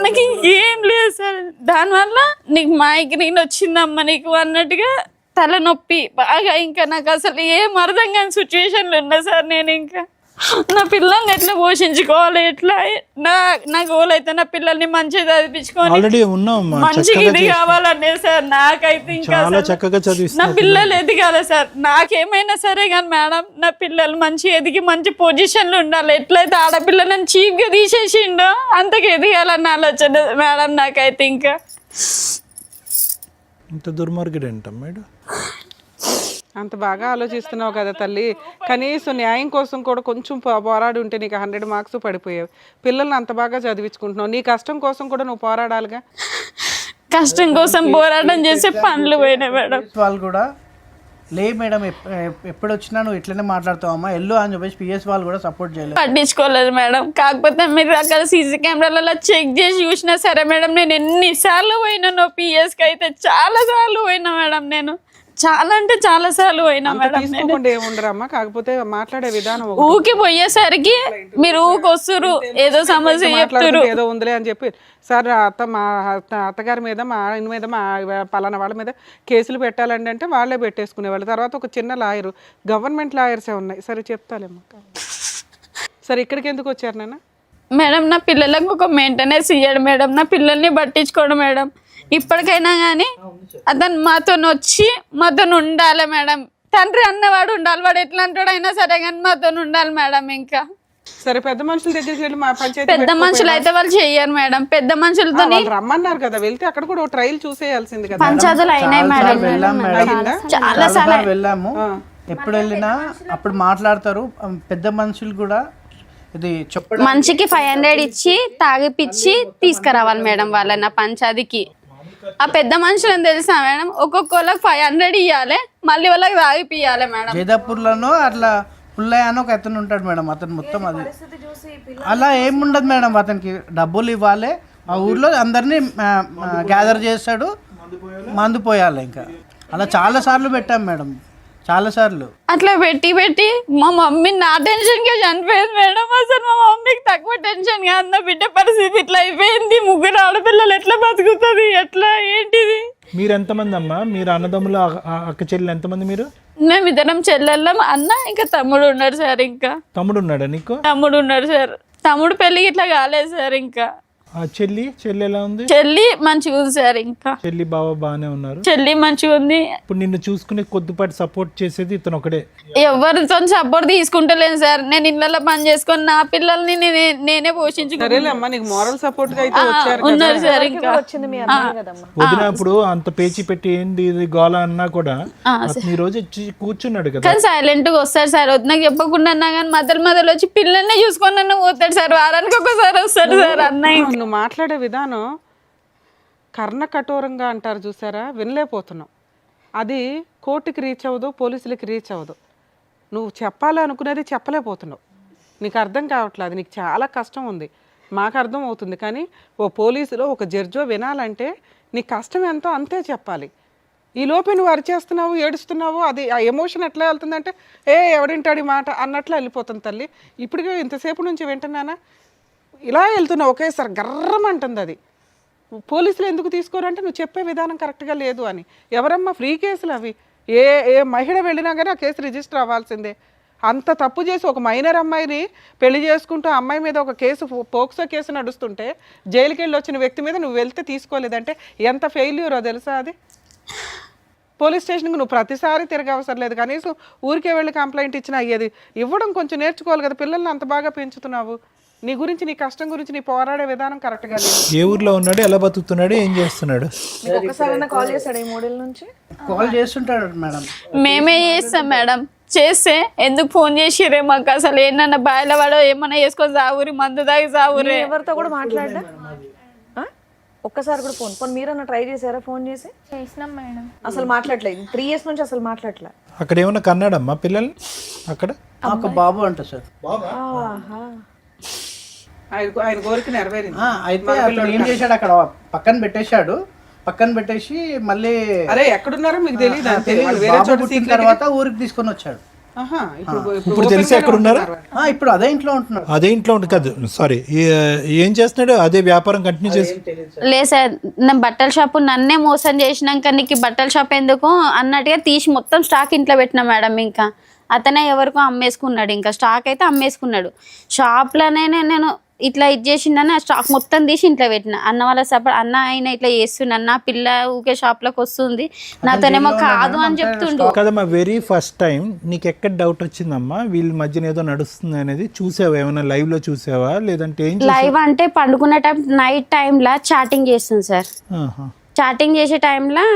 నాకు ఇంకేం లేదు సార్. దానివల్ల నీకు మైగ్రేన్ వచ్చిందమ్మా నీకు అన్నట్టుగా తలనొప్పి బాగా. ఇంకా నాకు అసలు ఏం అర్థం కాని సిచ్యువేషన్లో ఉన్నా సార్. నేను ఇంకా నా పిల్లల్ని ఎట్లా పోషించుకోవాలి, ఎట్లా నా గోల్ అయితే నా పిల్లల్ని మంచిగా చదివించుకోవాలి, మంచిగా ఇది కావాలనే సార్. నాకైతే ఇంకా నా పిల్లలు ఎదిగాలి సార్. నాకేమైనా సరే కానీ మేడం నా పిల్లలు మంచి ఎదిగి మంచి పొజిషన్లో ఉండాలి. ఎట్లయితే ఆడపిల్లలను చీప్గా తీసేసిండో అంతకు ఎదిగాలన్న ఆలోచన మేడం నాకైతే. ఇంకా ఇంత దుర్మార్గుడు ఏంట మేడం? అంత బాగా ఆలోచిస్తున్నావు కదా తల్లి. కనీసం న్యాయం కోసం కూడా కొంచెం పోరాడి ఉంటే నీకు 100 మార్క్స్ పడిపోయావు. పిల్లల్ని అంత బాగా చదివించుకుంటున్నావు. నీ కష్టం కోసం కూడా నువ్వు పోరాడాలిగా. కష్టం కోసం పోరాటం చేసే పనులు పోయినా మేడం. వాళ్ళు కూడా లే మేడం ఎప్పుడు వచ్చినా నువ్వు ఇట్లనే మాట్లాడుతావమ్మా ఎల్లు అని చెప్పేసి పిఎస్ వాళ్ళు కూడా సపోర్ట్ చేయలేదు, పట్టించుకోలేదు మేడం. కాకపోతే మీరు అక్కడ సీసీ కెమెరాలలో చెక్ చేసి చూసినా సరే మేడం, నేను ఎన్నిసార్లు పోయినానో పిఎస్కి అయితే చాలా సార్లు పోయినా మేడం. నేను చాలా అంటే చాలా సార్లు పోయినా మేడం. ఏముండరమ్మా, కాకపోతే మాట్లాడే విధానం ఊకి పోయేసరికి మీరు ఊకొస్తురు, ఏదో సమస్య చెప్తారు, ఏదో ఉందిలే అని చెప్పి సార్ మా అత్తగారి మీద మా ఆయన మీద మా పలానా వాళ్ళ మీద కేసులు పెట్టాలండి అంటే వాళ్ళే పెట్టేసుకునేవాళ్ళు. తర్వాత ఒక చిన్న లాయరు, గవర్నమెంట్ లాయర్సే ఉన్నాయి. సరే చెప్తాలేమ్మా. సరే ఇక్కడికి ఎందుకు వచ్చారు నాన్న? మేడం నా పిల్లలకు ఒక మెయింటెనెన్స్ ఇయ్యాడు మేడం, నా పిల్లల్ని పట్టించుకోడు మేడం. ఇప్పటికైనా కానీ అతను మాతో వచ్చి మాతో ఉండాలి మేడం. తండ్రి అన్నవాడు ఉండాలి, వాడు ఎట్లా అంటాడు అయినా సరే కానీ మాతో ఉండాలి మేడం. ఇంకా సరే పెద్ద మనుషుల దగ్గరికి వెళ్ళి మా పంచాయతీ పెద్ద మనుషులు అయితే వాళ్ళు చెయ్యరు మేడం. పెద్ద మనుషులతో వాళ్ళు రమ్మన్నారు కదా, వెళ్తే అక్కడ కూడా ఒక ట్రయల్ చూసేయాల్సింది కదా. పంచాయతీలు అయినాయి మేడం. వెళ్ళాం మేడం, అయిందా? చాలా సార్లు వెళ్ళాము. ఎప్పుడు వెళ్ళినా అప్పుడు మాట్లాడతారు. పెద్ద మనుషులు కూడా ఇది చెప్పడం మనిషికి 500 ఇచ్చి తాగిపిచ్చి తీసుకురావాలి మేడం వాళ్ళని పంచాయతీకి. ఆ పెద్ద మనుషులని తెలుసా మేడం, ఒక్కొక్కళ్ళకి 500 ఇవ్వాలి, మళ్ళీ వాళ్ళకి తాగిపియాలి మేడం. జైదాపూర్లోనో అట్లా పుల్లయ్య అని ఒక అతను ఉంటాడు మేడం. అతను మొత్తం అది అలా ఏముండదు మేడం. అతనికి డబ్బులు ఇవ్వాలి, ఆ ఊర్లో అందరినీ గ్యాదర్ చేస్తాడు, మందు పోయాలి. ఇంకా అలా చాలా సార్లు పెట్టాం మేడం, చాలా సార్లు. అట్లా పెట్టి పెట్టి మా మమ్మీ నా టెన్షన్గా చనిపోయింది మేడం. అసలు మా మమ్మీకి తక్కువ టెన్షన్ కాదు, నా బిడ్డ పరిస్థితి ఇట్లా అయిపోయింది. 3 ఆడపిల్లలు ఎట్లా బతుకుతుంది, ఎట్లా ఏంటిది? మీరు ఎంతమంది అమ్మా? మీరు అన్నదమ్ములు అక్క చెల్లెలు ఎంతమంది మీరు? మేము ఇద్దరం చెల్లెళ్ళం, అన్న ఇంకా తమ్ముడు ఉన్నాడు సార్. ఇంకా తమ్ముడు ఉన్నాడా నీకు? తమ్ముడు ఉన్నాడు సార్. తమ్ముడు పెళ్ళికి ఇట్లా కాలేదు సార్. ఇంకా ఆ చెల్లి ఎలా ఉంది? చెల్లి మంచిగా ఉంది సార్. ఇంకా చెల్లి బావ బాగానే ఉన్నారు. చెల్లి మంచిగా ఉంది. ఇప్పుడు నిన్ను చూసుకునే కొద్దిపాటి సపోర్ట్ చేసేది ఇతను ఒకడే. ఎవరితో సపోర్ట్ తీసుకుంటలేను సార్. నేను ఇళ్ళలో పని చేసుకొని నా పిల్లల్ని నేనే పోషించుకుంటాను. సరేలేమ్మా, నీకు మోరల్ సపోర్ట్ గా అయితే వచ్చారు కదా. ఉన్నారు సార్. ఇంకా వచ్చింది మీ అమ్మాయి కదమ్మా. వదినప్పుడు అంత పేచి పెట్టి ఏంది ఇది గోల అన్నా కూడా అతను ఈ రోజు వచ్చి కూర్చున్నాడు కదా. కానీ సైలెంట్ గా వస్తాడు సార్. నాకు చెప్పకుండా అన్నా కానీ మధ్యలో వచ్చి పిల్లల్ని చూసుకొని నన్ను పోతాడు సార్. వారానికి ఒకసారి వస్తాడు సార్ అన్నయ్య. నువ్వు మాట్లాడే విధానం కర్ణ కఠోరంగా అంటారు చూసారా, వినలేకపోతున్నావు. అది కోర్టుకి రీచ్ అవ్వదు, పోలీసులకి రీచ్ అవ్వదు. నువ్వు చెప్పాలనుకునేది చెప్పలేకపోతున్నావు. నీకు అర్థం కావట్లేదు, నీకు చాలా కష్టం ఉంది. మాకు అర్థం అవుతుంది, కానీ ఓ పోలీసులో ఒక జడ్జో వినాలంటే నీ కష్టం ఎంతో అంతే చెప్పాలి. ఈ లోపే నువ్వు అరిచేస్తున్నావు, ఏడుస్తున్నావు, అది ఆ ఎమోషన్ ఎట్లా వెళ్తుందంటే ఎవడింటాడు ఈ మాట అన్నట్లు వెళ్ళిపోతుంది తల్లి. ఇప్పటికే ఇంతసేపు నుంచి వింటున్నానా, ఇలా వెళ్తున్నావు ఒకేసారి గర్రమంటుంది. అది పోలీసులు ఎందుకు తీసుకోరు అంటే నువ్వు చెప్పే విధానం కరెక్ట్గా లేదు అని. ఎవరమ్మా ఫ్రీ కేసులు అవి? ఏ మహిళ వెళ్ళినా కానీ ఆ కేసు రిజిస్టర్ అవ్వాల్సిందే. అంత తప్పు చేసి ఒక మైనర్ అమ్మాయిని పెళ్లి చేసుకుంటూ అమ్మాయి మీద ఒక కేసు, పోక్సో కేసు నడుస్తుంటే జైలుకి వెళ్ళి వచ్చిన వ్యక్తి మీద నువ్వు వెళ్తే తీసుకోలేదంటే ఎంత ఫెయిల్యూరో తెలుసా అది. పోలీస్ స్టేషన్కి నువ్వు ప్రతిసారి తిరగ అవసరం లేదు, కనీసం ఊరికే వెళ్ళి కంప్లైంట్ ఇచ్చినా అయ్యేది. ఇవ్వడం కొంచెం నేర్చుకోవాలి కదా, పిల్లల్ని అంత బాగా పెంచుతున్నావు. నీ గురించి, నీ కష్టం గురించి నీ పోరాడే విధానం కరెక్ట్గా లేదు. ఏ ఊర్లో ఉన్నాడు, ఎలా బతుకుతున్నాడు, ఏం చేస్తున్నాడు? ఒక్కసారైనా కాల్ చేశాడు ఈ 3 ఏళ్ళ నుంచి? కాల్ చేస్తుంటాడు మేడం. మేమే చేస్తాం మేడం. చేస్తే ఎందుకు ఫోన్ చేసిరే మాకు, అసలు ఏంటన్నా బాయిల వాడో ఏమన్నా చేసుకొని సాగురి, మందు దాగి సాగురే. ఎవరితో కూడా మాట్లాడా? ఒక్కసారి కూడా ఫోన్ మీరన్నా ట్రై చేశారా? ఫోన్ చేసి చేసినాం మేడం. అసలు మాట్లాడలేదు. 3 years నుంచి అసలు మాట్లాడలే. అక్కడ ఏమన్నా కన్నాడమ్మా పిల్లల్ని? అక్కడ ఒక బాబు అంట సార్. ఆయన కోరిక నెరవేరింది. అయితే అతను ఏం చేశాడు, అక్కడ పక్కన పెట్టేసి మళ్ళీ అరే ఎక్కడున్నారో మీకు తెలియదు. బాబు పుట్టిన తర్వాత ఊరికి తీసుకొని వచ్చాడు. ఇప్పుడు తెలిసి ఎక్కడ ఉన్నారు? ఇప్పుడు అదే ఇంట్లో ఉంటున్నారు. అదే ఇంట్లో ఉంటుంది కాదు, సారీ, ఏం చేస్తున్నాడు? అదే వ్యాపారం కంటిన్యూ చేసి? లేదు సార్, నా బట్టల షాపు నన్నే మోసం చేసినాక నీకు బట్టల షాప్ ఎందుకు అన్నట్టుగా తీసి మొత్తం స్టాక్ ఇంట్లో పెట్టినా మేడం. ఇంకా అతనే ఎవరికో అమ్మేసుకున్నాడు. ఇంకా స్టాక్ అయితే అమ్మేసుకున్నాడు. షాప్లోనే నేను ఇట్లా ఇది చేసిందని ఆ స్టాక్ మొత్తం తీసి ఇంట్లో పెట్టిన. అన్న వాళ్ళ సపోర్ట్, అన్న ఆయన ఇట్లా చేస్తున్నాడు, నా పిల్ల ఊకే షాప్లోకి వస్తుంది, నాతోనేమో కాదు అని చెప్తుండు కదమ్మా. వెరీ ఫస్ట్ టైం నీకు ఎక్కడ డౌట్ వచ్చిందమ్మా వీళ్ళ మధ్యన ఏదో నడుస్తుంది అనేది? చూసావా ఏమైనా లైవ్ లో చూసావా, లేదంటే ఏం? లైవ్ అంటే పండుకునే టైం, నైట్ టైంలో చాటింగ్ చేస్తుంది సార్. చాటింగ్ చేసే టైంలో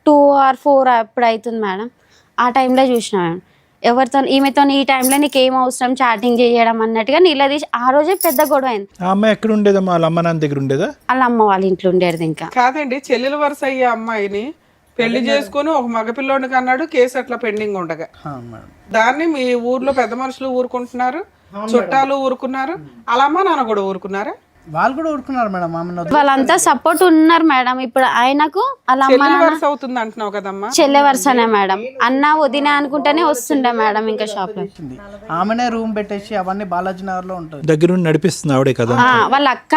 2 or 4 అప్పుడు అవుతుంది మేడం. ఆ టైంలో చూసిన మేడం. ఎవరితో ఈమెతో ఈ టైంలో నీకు ఏం అవసరం చాటింగ్ చేయడం అన్నట్టుగా నిలదీసి ఆ రోజే పెద్ద గొడవ అయింది. ఆ అమ్మాయి ఎక్కడ ఉండేదమ్మా? వాళ్ళ అమ్మ నాన్న దగ్గర ఉండేదా? వాళ్ళ అమ్మ వాళ్ళ ఇంట్లో ఉండేది. ఇంకా కాదండి, చెల్లెల వరుస అయ్యే అమ్మాయిని పెళ్లి చేసుకుని ఒక మగపిల్లోడికి అన్నాడు, కేసు అట్లా పెండింగ్ ఉండగా దాన్ని మీ ఊర్లో పెద్ద మనుషులు ఊరుకుంటున్నారు, చుట్టాలు ఊరుకున్నారు, అలా అమ్మ నాన్న కూడా ఊరుకున్నారా? వాళ్ళు కూడా ఊరుకున్నారు మేడం. వాళ్ళంతా సపోర్ట్ ఉన్నారు మేడం. ఇప్పుడు ఆయనకు అలా అవుతుంది అంటున్నావు కదమ్మా. చెల్లె వరుసనే మేడం. అన్న వదిన అనుకుంటేనే వస్తుండే మేడం. ఇంకా షాప్ లో ఆమెనే రూమ్ పెట్టేసి అవన్నీ బాలాజీ నగర్ లో ఉంటుంది, దగ్గర నడిపిస్తుంది ఆవిడే కదా. వాళ్ళ అక్క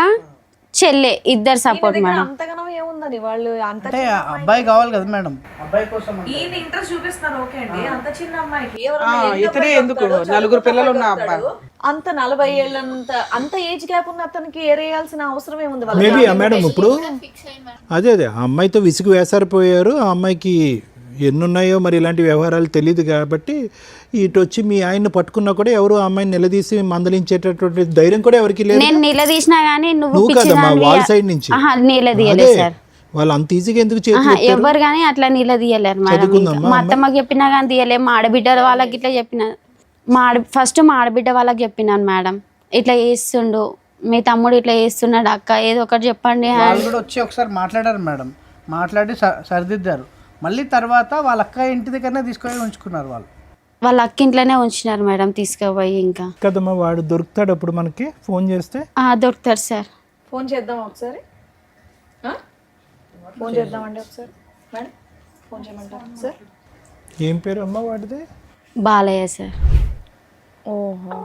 చెల్లె, ఇద్దరు సపోర్ట్ మేడం. అంతగానో ఏముందని వాళ్ళు అంత అంటే అబ్బాయి కావాలి కదా మేడం, అబ్బాయి కోసం ఈయన ఇంట్రెస్ట్ చూపిస్తున్నారు. ఓకే అండి, అంత చిన్న అమ్మాయికి ఇతనే ఎందుకు 4 పిల్లలు ఉన్న అబ్బాయి అంత 40 ఏళ్ళంత అంత ఏజ్ గ్యాప్ ఉన్న అతనికి ఏరేయాల్సిన అవసరం ఏముంది? మేబీ మేడం ఇప్పుడు అదే ఆ అమ్మాయితో విసుగు వేసారిపోయారు. ఆ అమ్మాయికి ఎన్నున్నాయో మరి ఇలాంటి వ్యవహారాలు తెలియదు కాబట్టి ఇటు వచ్చి మీ ఆయన్ని పట్టుకున్నా కూడా ఎవరు ఆ అమ్మాయిని నిలదీసి మందలించేటటువంటి ధైర్యం కూడా ఎవరికి లేదు. నేను నిలదీసినా గానీ నువ్వు కదమ్మా వాళ్ళ సైడ్ నుంచి నిలదీయలేదు సార్. వాళ్ళు అంత ఈజీగా ఎందుకు ఎవరు కానీ అట్లా నిలదీయలేరు మేడం. మా అత్తమ్మకి చెప్పినా కానీ తీయలే. మా ఆడబిడ్డ వాళ్ళకి ఇట్లా చెప్పిన, ఫస్ట్ మా ఆడబిడ్డ వాళ్ళకి చెప్పినాను మేడం, ఇట్లా చేస్తుండు మీ తమ్ముడు, ఇట్లా చేస్తున్నాడు అక్క, ఏదో ఒకటి చెప్పండి. వాళ్ళు కూడా వచ్చి ఒకసారి మాట్లాడారు మేడం, మాట్లాడి సరిదిద్దారు. మళ్ళీ తర్వాత వాళ్ళ అక్క ఇంటి దగ్గరనే తీసుకొని ఉంచుకున్నారు. వాళ్ళ అక్క ఇంట్లోనే ఉంచినారు మేడం తీసుకుపోయి. ఇంకా కదమ్మా వాడు దొరుకుతాడు అప్పుడు మనకి ఫోన్ చేస్తే? దొరుకుతారు సార్. ఫోన్ చేద్దాం ఒకసారి, ఫోన్ చేద్దామండి ఒకసారి మేడం, ఫోన్ చేయమంటారు సార్? ఏం పేరు అమ్మ వాడిది? బాలయ్య సార్. ఓహో,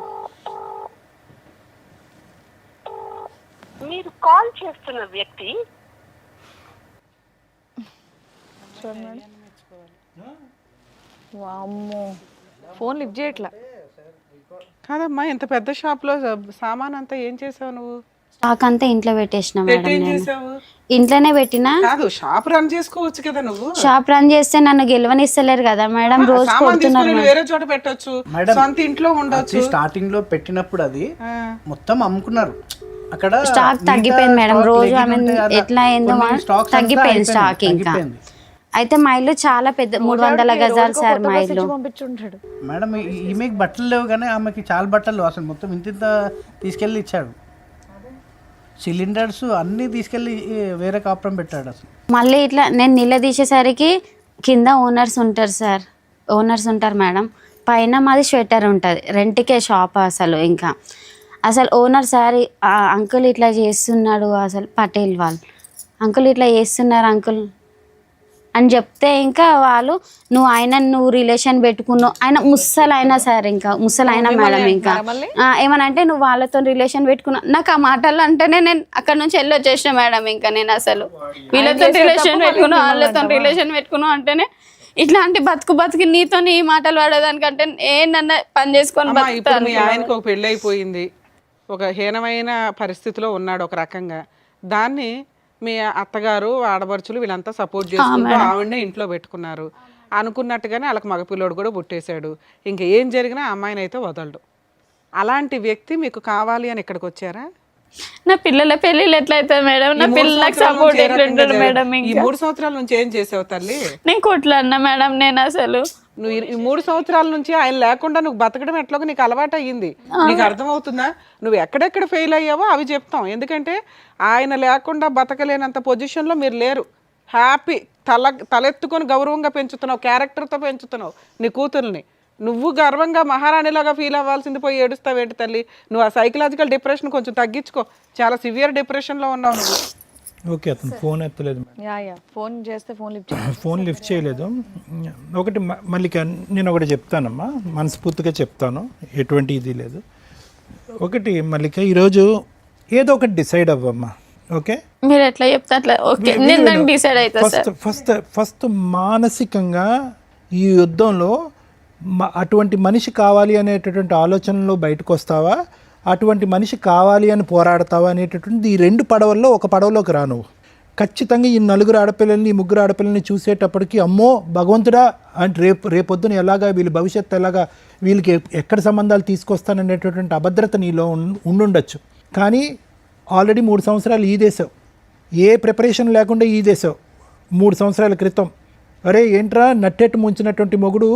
మీరు కాల్ చేస్తున్న వ్యక్తి వామ్మో, ఫోన్ లిఫ్ట్ చేయట్లా. కాదమ్మా, ఇంత పెద్ద షాప్లో సామాన్ అంతా ఏం చేసావు నువ్వు? స్టాక్ అంతా ఇంట్లో పెట్టేసిన మేడం. ఏం నేను చేసావు? ఇంట్లోనే పెట్టినా. కాదు, షాప్ రన్ చేసుకోవచ్చు కదా నువ్వు. షాప్ రన్ చేస్తే నన్ను గెలవనిస్తలేరు కదా మేడం, రోజు సామాన్ తీసుకొని వేరే చోట పెట్టొచ్చు, సొంత ఇంట్లో ఉండొచ్చు. స్టార్టింగ్ లో పెట్టినప్పుడు అది మొత్తం అమ్ముకున్నారు. అక్కడ స్టాక్ తగ్గిపోయింది మేడం, రోజు ఆమె ఎట్లా అయిందో తగ్గిపోయింది స్టాక్. ఇంకా అయితే మా ఇల్లు చాలా పెద్ద 300 గజాలు సార్ మా ఇల్లు. పంపించుంటాడు మేడం. ఈమెకి బట్టలు లేవు కానీ ఆమెకి చాలా బట్టలు అసలు మొత్తం ఇంత తీసుకెళ్ళి ఇచ్చాడు. సిలిండర్స్ అన్నీ తీసుకెళ్ళి వేరే కాపురం పెట్టాడు అసలు. మళ్ళీ ఇట్లా నేను నిలదీసేసరికి కింద ఓనర్స్ ఉంటారు సార్, ఓనర్స్ ఉంటారు మేడం. పైన మాది స్వెటర్ ఉంటుంది, రెంట్కే షాప్. అసలు ఓనర్ సార్ అంకుల్ ఇట్లా చేస్తున్నాడు, అసలు పటేల్ వాళ్ళు అంకుల్ ఇట్లా చేస్తున్నారు అంకుల్ అని చెప్తే, ఇంకా వాళ్ళు నువ్వు రిలేషన్ పెట్టుకున్నావు, ఆయన ముసలైనా సార్, ఇంకా ముసలైనా మేడం. ఇంకా ఏమనంటే నువ్వు వాళ్ళతో రిలేషన్ పెట్టుకున్నావు. నాకు ఆ మాటలు అంటేనే నేను అక్కడ నుంచి వెళ్ళి వచ్చేసిన మేడం. ఇంకా నేను అసలు వీళ్ళతో రిలేషన్ పెట్టుకున్నావు, వాళ్ళతో రిలేషన్ పెట్టుకున్నావు అంటేనే ఇట్లాంటి బతుకు నీతో ఈ మాటలు వాడేదానికంటే ఏంటన్నా పని చేసుకొని బతుకుతాను. మీ ఆయనకు ఒక పెళ్ళి అయిపోయింది, ఒక హీనమైన పరిస్థితిలో ఉన్నాడు ఒక రకంగా. దాన్ని మీ అత్తగారు ఆడపడుచులు వీళ్ళంతా సపోర్ట్ చేసుకుంటూ ఆవిడనే ఇంట్లో పెట్టుకున్నారు. అనుకున్నట్టుగానే వాళ్ళకి మగపిల్లోడు కూడా పుట్టేశాడు. ఇంకా ఏం జరిగినా అమ్మాయిని అయితే వదలడు. అలాంటి వ్యక్తి మీకు కావాలి అని ఇక్కడికి వచ్చారా? నా పిల్లల పెళ్ళిళ్ళు ఎట్లయితుంది మేడం, నా పిల్లలకు సపోర్ట్ ఎట్లుంటాడు మేడం? ఈ 3 సంవత్సరాల నుంచి ఏం చేసావు తల్లి? నేను కొట్లాడినా మేడం. నేను అసలు నువ్వు ఈ 3 సంవత్సరాల నుంచి ఆయన లేకుండా నువ్వు బతకడం ఎట్లాగో నీకు అలవాటు అయ్యింది. నీకు అర్థమవుతుందా? నువ్వు ఎక్కడెక్కడ ఫెయిల్ అయ్యావో అవి చెప్తాం. ఎందుకంటే ఆయన లేకుండా బతకలేనంత పొజిషన్లో మీరు లేరు. హ్యాపీ తలెత్తుకొని గౌరవంగా పెంచుతున్నావు, క్యారెక్టర్తో పెంచుతున్నావు నీ కూతుర్ని. నువ్వు గర్వంగా మహారాణిలాగా ఫీల్ అవ్వాల్సింది పోయి ఏడుస్తావేంటి తల్లి? నువ్వు ఆ సైకలాజికల్ డిప్రెషన్ కొంచెం తగ్గించుకో. చాలా సివియర్ డిప్రెషన్లో ఉన్నావు నువ్వు. ఓకే, అతను ఫోన్ ఎత్తలేదు. ఫోన్ చేస్తే ఫోన్ లిఫ్ట్ చేయలేదు. ఒకటి మళ్ళీ నేను ఒకటి చెప్తానమ్మా, మనస్ఫూర్తిగా చెప్తాను, ఎటువంటి ఇది లేదు. ఒకటి మల్లిక, ఈరోజు ఏదో ఒకటి డిసైడ్ అవ్వమ్మా. ఓకే, మీరు ఎట్లా చెప్తే అట్లా ఓకే, నేను డిసైడ్ అవుతా. ఫస్ట్ మానసికంగా ఈ యుద్ధంలో అటువంటి మనిషి కావాలి అనేటటువంటి ఆలోచనలో బయటకు వస్తావా, అటువంటి మనిషి కావాలి అని పోరాడతావా అనేటటువంటి ఈ 2 పడవల్లో ఒక పడవలోకి రా నువ్వు. ఖచ్చితంగా ఈ 4 ఆడపిల్లల్ని, ఈ 3 ఆడపిల్లల్ని చూసేటప్పటికి అమ్మో భగవంతుడా అంటే రేపొద్దున ఎలాగా వీళ్ళ భవిష్యత్తు ఎలాగా, వీళ్ళకి ఎక్కడ సంబంధాలు తీసుకొస్తాననేటటువంటి అభద్రత నీలో ఉండుండొచ్చు. కానీ ఆల్రెడీ 3 సంవత్సరాలు ఈదేశావు, ఏ ప్రిపరేషన్ లేకుండా ఈదేశావు. 3 సంవత్సరాల క్రితం అరే ఏంట్రా నట్టెట్టు ముంచినటువంటి మొగుడు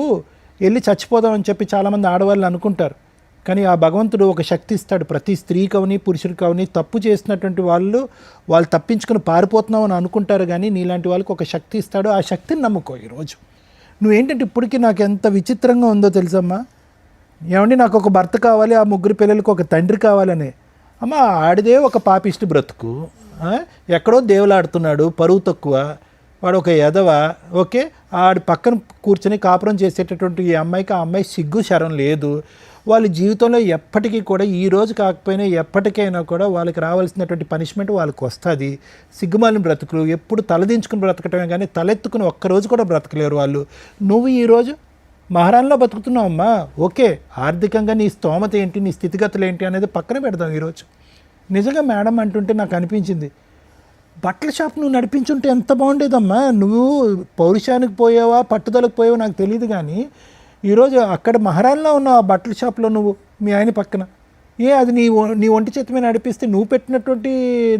వెళ్ళి చచ్చిపోదామని చెప్పి చాలామంది ఆడవాళ్ళు అనుకుంటారు. కానీ ఆ భగవంతుడు ఒక శక్తి ఇస్తాడు ప్రతి స్త్రీకి అవని పురుషుడికి అవని. తప్పు చేసినటువంటి వాళ్ళు తప్పించుకుని పారిపోతున్నావు అని అనుకుంటారు, కానీ నీలాంటి వాళ్ళకి ఒక శక్తి ఇస్తాడు. ఆ శక్తిని నమ్ముకో. ఈరోజు నువ్వేంటంటే ఇప్పటికీ నాకు ఎంత విచిత్రంగా ఉందో తెలుసమ్మా. ఏమండి నాకు ఒక భర్త కావాలి, ఆ 3 పిల్లలకు ఒక తండ్రి కావాలని. అమ్మ ఆడిదే ఒక పాపిష్టి బ్రతుకు, ఎక్కడో దేవులాడుతున్నాడు, పరువు తక్కువ, వాడు ఒక ఎదవ. ఓకే, ఆడి పక్కన కూర్చొని కాపురం చేసేటటువంటి ఈ అమ్మాయికి ఆ అమ్మాయి సిగ్గు శరం లేదు. వాళ్ళ జీవితంలో ఎప్పటికీ కూడా ఈ రోజు కాకపోయినా ఎప్పటికైనా కూడా వాళ్ళకి రావాల్సినటువంటి పనిష్మెంట్ వాళ్ళకి వస్తుంది. సిగ్గుమాలిన బ్రతుకులు ఎప్పుడు తలదించుకుని బ్రతకటమే కానీ తలెత్తుకుని ఒక్కరోజు కూడా బ్రతకలేరు వాళ్ళు. నువ్వు ఈరోజు మహారాణిలో బతుకుతున్నావమ్మా, ఓకే, ఆర్థికంగా నీ స్తోమత ఏంటి, నీ స్థితిగతులు ఏంటి అనేది పక్కన పెడదాం. ఈరోజు నిజంగా మేడం అంటుంటే నాకు అనిపించింది, బట్టల షాప్ నువ్వు నడిపించుంటే ఎంత బాగుండేదమ్మా. నువ్వు పౌరుషానికి పోయావా పట్టుదలకు పోయావా నాకు తెలియదు, కానీ ఈరోజు అక్కడ మహారాణిలో ఉన్న ఆ బట్టల షాప్లో నువ్వు మీ ఆయన పక్కన అది నీ ఒంటి చేతి మీద నడిపిస్తే నువ్వు పెట్టినటువంటి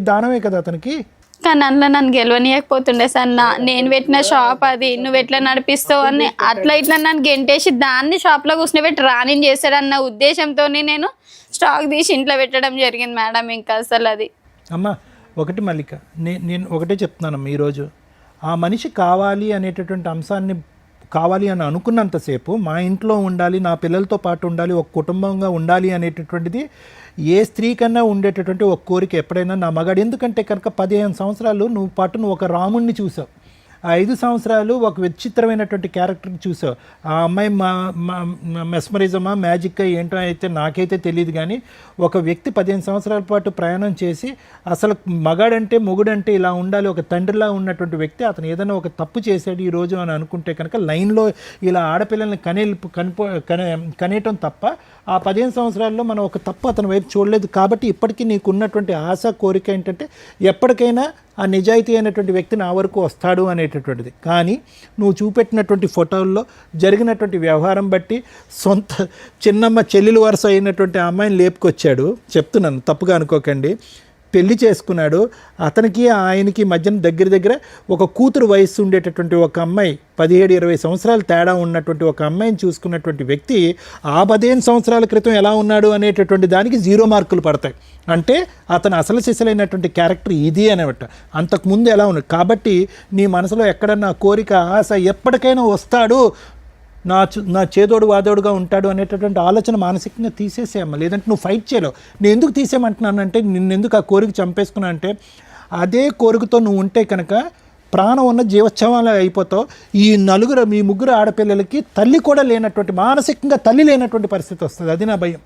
దానమే కదా అతనికి. కానీ అందులో నన్ను గెలవనీయకపోతుండే సార్. నేను పెట్టిన షాప్ అది, నువ్వు ఎట్లా నడిపిస్తావు అని అట్లా ఇట్లా నన్ను గెంటేసి దాన్ని షాప్లో కూర్చోబెట్టి రాని చేశాడన్న ఉద్దేశంతో నేను స్టాక్ తీసి ఇంట్లో పెట్టడం జరిగింది మేడం. ఇంకా అసలు అది అమ్మా ఒకటి మల్లిక, నేను ఒకటే చెప్తున్నానమ్మా, ఈరోజు ఆ మనిషి కావాలి అనేటటువంటి అంశాన్ని కావాలి అని అనుకున్నంతసేపు మా ఇంట్లో ఉండాలి, నా పిల్లలతో పాటు ఉండాలి, ఒక కుటుంబంగా ఉండాలి అనేటటువంటిది ఏ స్త్రీ కన్నా ఉండేటటువంటి ఒక కోరిక ఎప్పుడైనా నా మగాడు. ఎందుకంటే కనుక 15 సంవత్సరాలు నువ్వు ఒక రాముణ్ణి చూసావు, ఆ 5 సంవత్సరాలు ఒక విచిత్రమైనటువంటి క్యారెక్టర్ని చూసావు. ఆ అమ్మాయి మెస్మరిజమా మ్యాజిక్ ఏంటో అయితే నాకైతే తెలియదు, కానీ ఒక వ్యక్తి 15 సంవత్సరాల పాటు ప్రయాణం చేసి అసలు మగాడంటే మొగుడంటే ఇలా ఉండాలి, ఒక తండ్రిలా ఉన్నటువంటి వ్యక్తి అతను ఏదైనా ఒక తప్పు చేశాడు ఈరోజు అని అనుకుంటే కనుక లైన్లో ఇలా ఆడపిల్లల్ని కనేయటం తప్ప ఆ 15 సంవత్సరాల్లో మనం ఒక తప్పు అతని వైపు చూడలేదు. కాబట్టి ఇప్పటికీ నీకు ఉన్నటువంటి ఆశ కోరిక ఏంటంటే ఎప్పటికైనా ఆ నిజాయితీ అయినటువంటి వ్యక్తి నా వరకు వస్తాడు అనేటటువంటిది. కానీ నువ్వు చూపెట్టినటువంటి ఫోటోల్లో జరిగినటువంటి వ్యవహారం బట్టి సొంత చిన్నమ్మ చెల్లెలు వరుస అయినటువంటి ఆ అమ్మాయిని లేపుకొచ్చాడు. చెప్తున్నాను, తప్పుగా అనుకోకండి. పెళ్లి చేసుకున్నాడు. అతనికి ఆయనకి మధ్యన దగ్గర ఒక కూతురు వయస్సు ఉండేటటువంటి ఒక అమ్మాయి, 17-20 సంవత్సరాలు తేడా ఉన్నటువంటి ఒక అమ్మాయిని చూసుకున్నటువంటి వ్యక్తి ఆ 15 సంవత్సరాల క్రితం ఎలా ఉన్నాడు అనేటటువంటి దానికి 0 మార్కులు పడతాయి. అంటే అతను అసలు సిసలైనటువంటి క్యారెక్టర్ ఇది అనేవట. అంతకుముందు ఎలా ఉన్నాడు. కాబట్టి నీ మనసులో ఎక్కడన్నా కోరిక ఆశ ఎప్పటికైనా వస్తాడు, నా చేదోడు వాదోడుగా ఉంటాడు అనేటటువంటి ఆలోచన మానసికంగా తీసేసేయమ్మ. లేదంటే నువ్వు ఫైట్ చేయలేవు. నేను ఎందుకు తీసేయమంటున్నానంటే, నిన్నెందుకు ఆ కోరిక చంపేసుకున్నా అంటే, అదే కోరికతో నువ్వు ఉంటే కనుక ప్రాణం ఉన్న జీవోత్సవాలు అయిపోతావు. మీ ముగ్గురు ఆడపిల్లలకి తల్లి కూడా లేనటువంటి, మానసికంగా తల్లి లేనటువంటి పరిస్థితి వస్తుంది. అది నా భయం.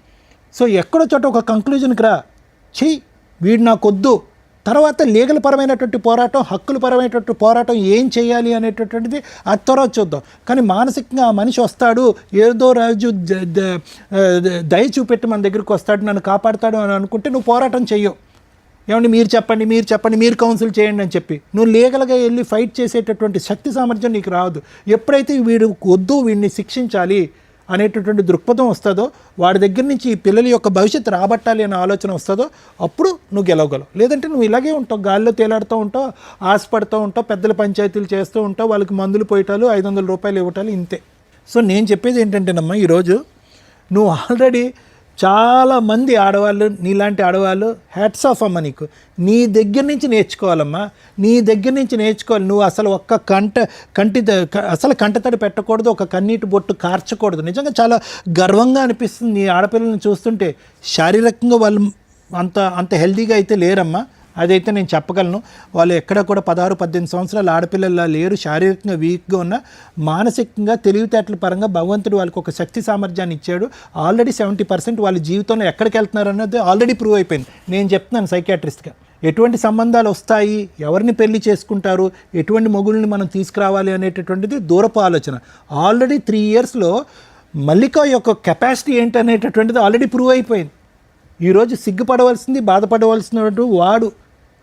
సో ఎక్కడో చోట ఒక కంక్లూజన్కి రా, వీడు నాకొద్దు. తర్వాత లీగల్ పరమైనటువంటి పోరాటం, హక్కుల పరమైనటువంటి పోరాటం ఏం చేయాలి అనేటటువంటిది అది తర్వాత చూద్దాం. కానీ మానసికంగా ఆ మనిషి వస్తాడు, ఏదో రాజు దయ చూపెట్టి మన దగ్గరికి వస్తాడు, నన్ను కాపాడుతాడు అని అనుకుంటే నువ్వు పోరాటం చెయ్యవు. ఏమండి మీరు చెప్పండి, మీరు కౌన్సిల్ చేయండి అని చెప్పి నువ్వు లీగల్గా వెళ్ళి ఫైట్ చేసేటటువంటి శక్తి సామర్థ్యం నీకు రాదు. ఎప్పుడైతే వీడు వద్దు, వీడిని శిక్షించాలి అనేటటువంటి దృక్పథం వస్తుందో, వాడి దగ్గర నుంచి ఈ పిల్లల యొక్క భవిష్యత్తు రాబట్టాలి అనే ఆలోచన వస్తుందో, అప్పుడు నువ్వు గెలవగలవు. లేదంటే నువ్వు ఇలాగే ఉంటావు, గాల్లో తేలాడుతూ ఉంటావు, ఆశపడుతూ ఉంటావు, పెద్దల పంచాయతీలు చేస్తూ ఉంటావు, వాళ్ళకి మందులు పోయటాలు, 500 రూపాయలు ఇవ్వటాలు, ఇంతే. సో నేను చెప్పేది ఏంటంటేనమ్మా, ఈరోజు నువ్వు ఆల్రెడీ చాలామంది ఆడవాళ్ళు, నీలాంటి ఆడవాళ్ళు హ్యాట్స్ ఆఫ్ అమ్మ. నీకు నీ దగ్గర నుంచి నేర్చుకోవాలమ్మా, నీ దగ్గర నుంచి నేర్చుకోవాలి. నువ్వు అసలు ఒక్క కంటతడి పెట్టకూడదు, ఒక కన్నీటి బొట్టు కార్చకూడదు. నిజంగా చాలా గర్వంగా అనిపిస్తుంది నీ ఆడపిల్లల్ని చూస్తుంటే. శారీరకంగా వాళ్ళు అంత హెల్తీగా అయితే లేరమ్మా, అదైతే నేను చెప్పగలను. వాళ్ళు ఎక్కడ కూడా 16-18 సంవత్సరాల ఆడపిల్లలా లేరు. శారీరకంగా వీక్గా ఉన్న, మానసికంగా తెలివితేటల పరంగా భగవంతుడు వాళ్ళకి ఒక శక్తి సామర్థ్యాన్ని ఇచ్చాడు. ఆల్రెడీ 70% వాళ్ళ జీవితంలో ఎక్కడికి వెళ్తున్నారు అన్నది ఆల్రెడీ ప్రూవ్ అయిపోయింది. నేను చెప్తున్నాను సైకియాట్రిస్ట్గా, ఎటువంటి సంబంధాలు వస్తాయి, ఎవరిని పెళ్లి చేసుకుంటారు, ఎటువంటి మొగుళ్ళని మనం తీసుకురావాలి అనేటటువంటిది దూరపు ఆలోచన. ఆల్రెడీ 3 ఇయర్స్లో మల్లిక యొక్క కెపాసిటీ ఏంటనేటటువంటిది ఆల్రెడీ ప్రూవ్ అయిపోయింది. ఈరోజు సిగ్గుపడవలసింది, బాధపడవలసినటువంటి వాడు,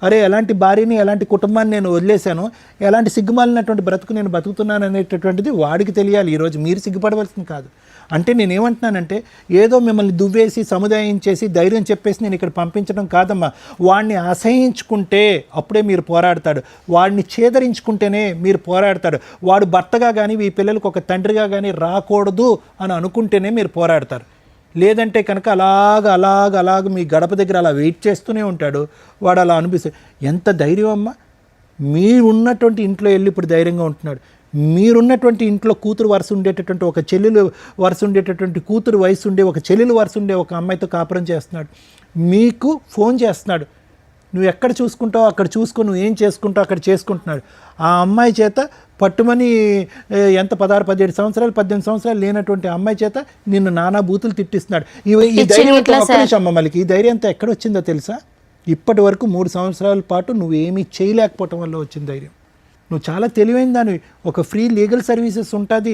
అరే ఎలాంటి భార్యని, ఎలాంటి కుటుంబాన్ని నేను వదిలేశాను, ఎలాంటి సిగ్గుమాలినటువంటి బ్రతుకు నేను బతుకుతున్నాను అనేటటువంటిది వాడికి తెలియాలి. ఈరోజు మీరు సిగ్గుపడవలసింది కాదు. అంటే నేనేమంటున్నానంటే, ఏదో మిమ్మల్ని దువ్వేసి సముదాయించేసి ధైర్యం చెప్పేసి నేను ఇక్కడ పంపించడం కాదమ్మా. వాడిని అసహించుకుంటే అప్పుడే మీరు పోరాడతాడు, వాడిని ఛేదరించుకుంటేనే మీరు పోరాడతాడు. వాడు భర్తగా కానీ ఈ పిల్లలకు ఒక తండ్రిగా కానీ రాకూడదు అని అనుకుంటేనే మీరు పోరాడతారు. లేదంటే కనుక అలాగ మీ గడప దగ్గర అలా వెయిట్ చేస్తూనే ఉంటాడు. వాడు అలా అనిపిస్తుంది. ఎంత ధైర్యం అమ్మా, మీరున్నటువంటి ఇంట్లో వెళ్ళి ఇప్పుడు ధైర్యంగా ఉంటున్నాడు. మీరున్నటువంటి ఇంట్లో కూతురు వరుస ఉండేటటువంటి, ఒక చెల్లెలు వరుస ఉండేటటువంటి, కూతురు వయసు ఉండే ఒక చెల్లెలు వరుస ఉండే ఒక అమ్మాయితో కాపురం చేస్తున్నాడు. మీకు ఫోన్ చేస్తున్నాడు, నువ్వు ఎక్కడ చూసుకుంటావు అక్కడ చూసుకుని నువ్వు ఏం చేసుకుంటావు అక్కడ చేసుకుంటున్నాడు. ఆ అమ్మాయి చేత పట్టుమని ఎంత 16, 17 సంవత్సరాలు 18 సంవత్సరాలు లేనటువంటి అమ్మాయి చేత నిన్ను నానా బూతులు తిట్టిస్తున్నాడు. ఈ ధైర్యం ఒక్క నిమిషం అమ్మ, మళ్ళీ ఈ ధైర్యం అంతా ఎక్కడ వచ్చిందో తెలుసా? ఇప్పటి వరకు 3 సంవత్సరాల పాటు నువ్వేమీ చేయలేకపోవటం వల్ల వచ్చిన ధైర్యం. నువ్వు చాలా తెలివైన దానివి. ఒక ఫ్రీ లీగల్ సర్వీసెస్ ఉంటుంది,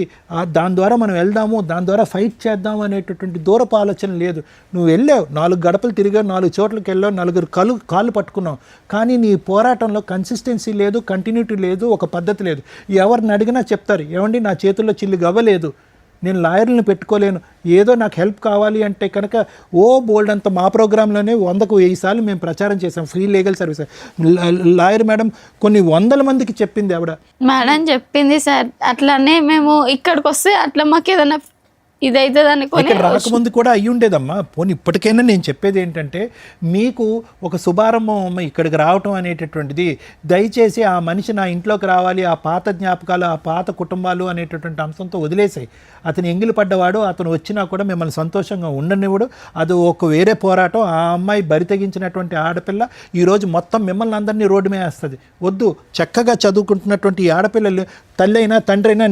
దాని ద్వారా మనం వెళ్దాము, దాని ద్వారా ఫైట్ చేద్దాము అనేటటువంటి దూరపు ఆలోచన లేదు. నువ్వు వెళ్ళావు, 4 గడపలు తిరిగావు, 4 చోట్లకి వెళ్ళావు, 4 కాళ్ళు పట్టుకున్నావు. కానీ నీ పోరాటంలో కన్సిస్టెన్సీ లేదు, కంటిన్యూటీ లేదు, ఒక పద్ధతి లేదు. ఎవరిని అడిగినా చెప్తారు, ఏమండి నా చేతుల్లో చిల్లు గవ్వలేదు, నేను లాయర్లను పెట్టుకోలేను, ఏదో నాకు హెల్ప్ కావాలి అంటే కనుక బోల్డ్ అంత మా ప్రోగ్రాంలోనే 100కు 1000 సార్లు మేము ప్రచారం చేసాం free legal service. Lawyer madam కొన్ని 100 మందికి చెప్పింది ఆవిడ. మేడం చెప్పింది సార్, అట్లానే మేము ఇక్కడికి వస్తే అట్లా మాకు ఏదైనా ఇదైతుంది అనుకోని ఇక్కడ రాకముందు కూడా అయ్యి ఉండేదమ్మా. పోనీ ఇప్పటికైనా నేను చెప్పేది ఏంటంటే, మీకు ఒక శుభారంభం అమ్మ ఇక్కడికి రావటం అనేటటువంటిది. దయచేసి ఆ మనిషి నా ఇంట్లోకి రావాలి, ఆ పాత జ్ఞాపకాలు, ఆ పాత కుటుంబాలు అనేటటువంటి అంశంతో వదిలేసాయి. అతను ఎంగిలి పడ్డవాడు, అతను వచ్చినా కూడా మిమ్మల్ని సంతోషంగా ఉండనివ్వడు. అది ఒక వేరే పోరాటం. ఆ అమ్మాయి బరి తెగించినటువంటి ఆడపిల్ల ఈరోజు మొత్తం మిమ్మల్ని అందరినీ రోడ్డు మీద వేస్తుంది. వద్దు, చక్కగా చదువుకుంటున్నటువంటి ఈ ఆడపిల్లలు తల్లి అయినా తండ్రి అయినా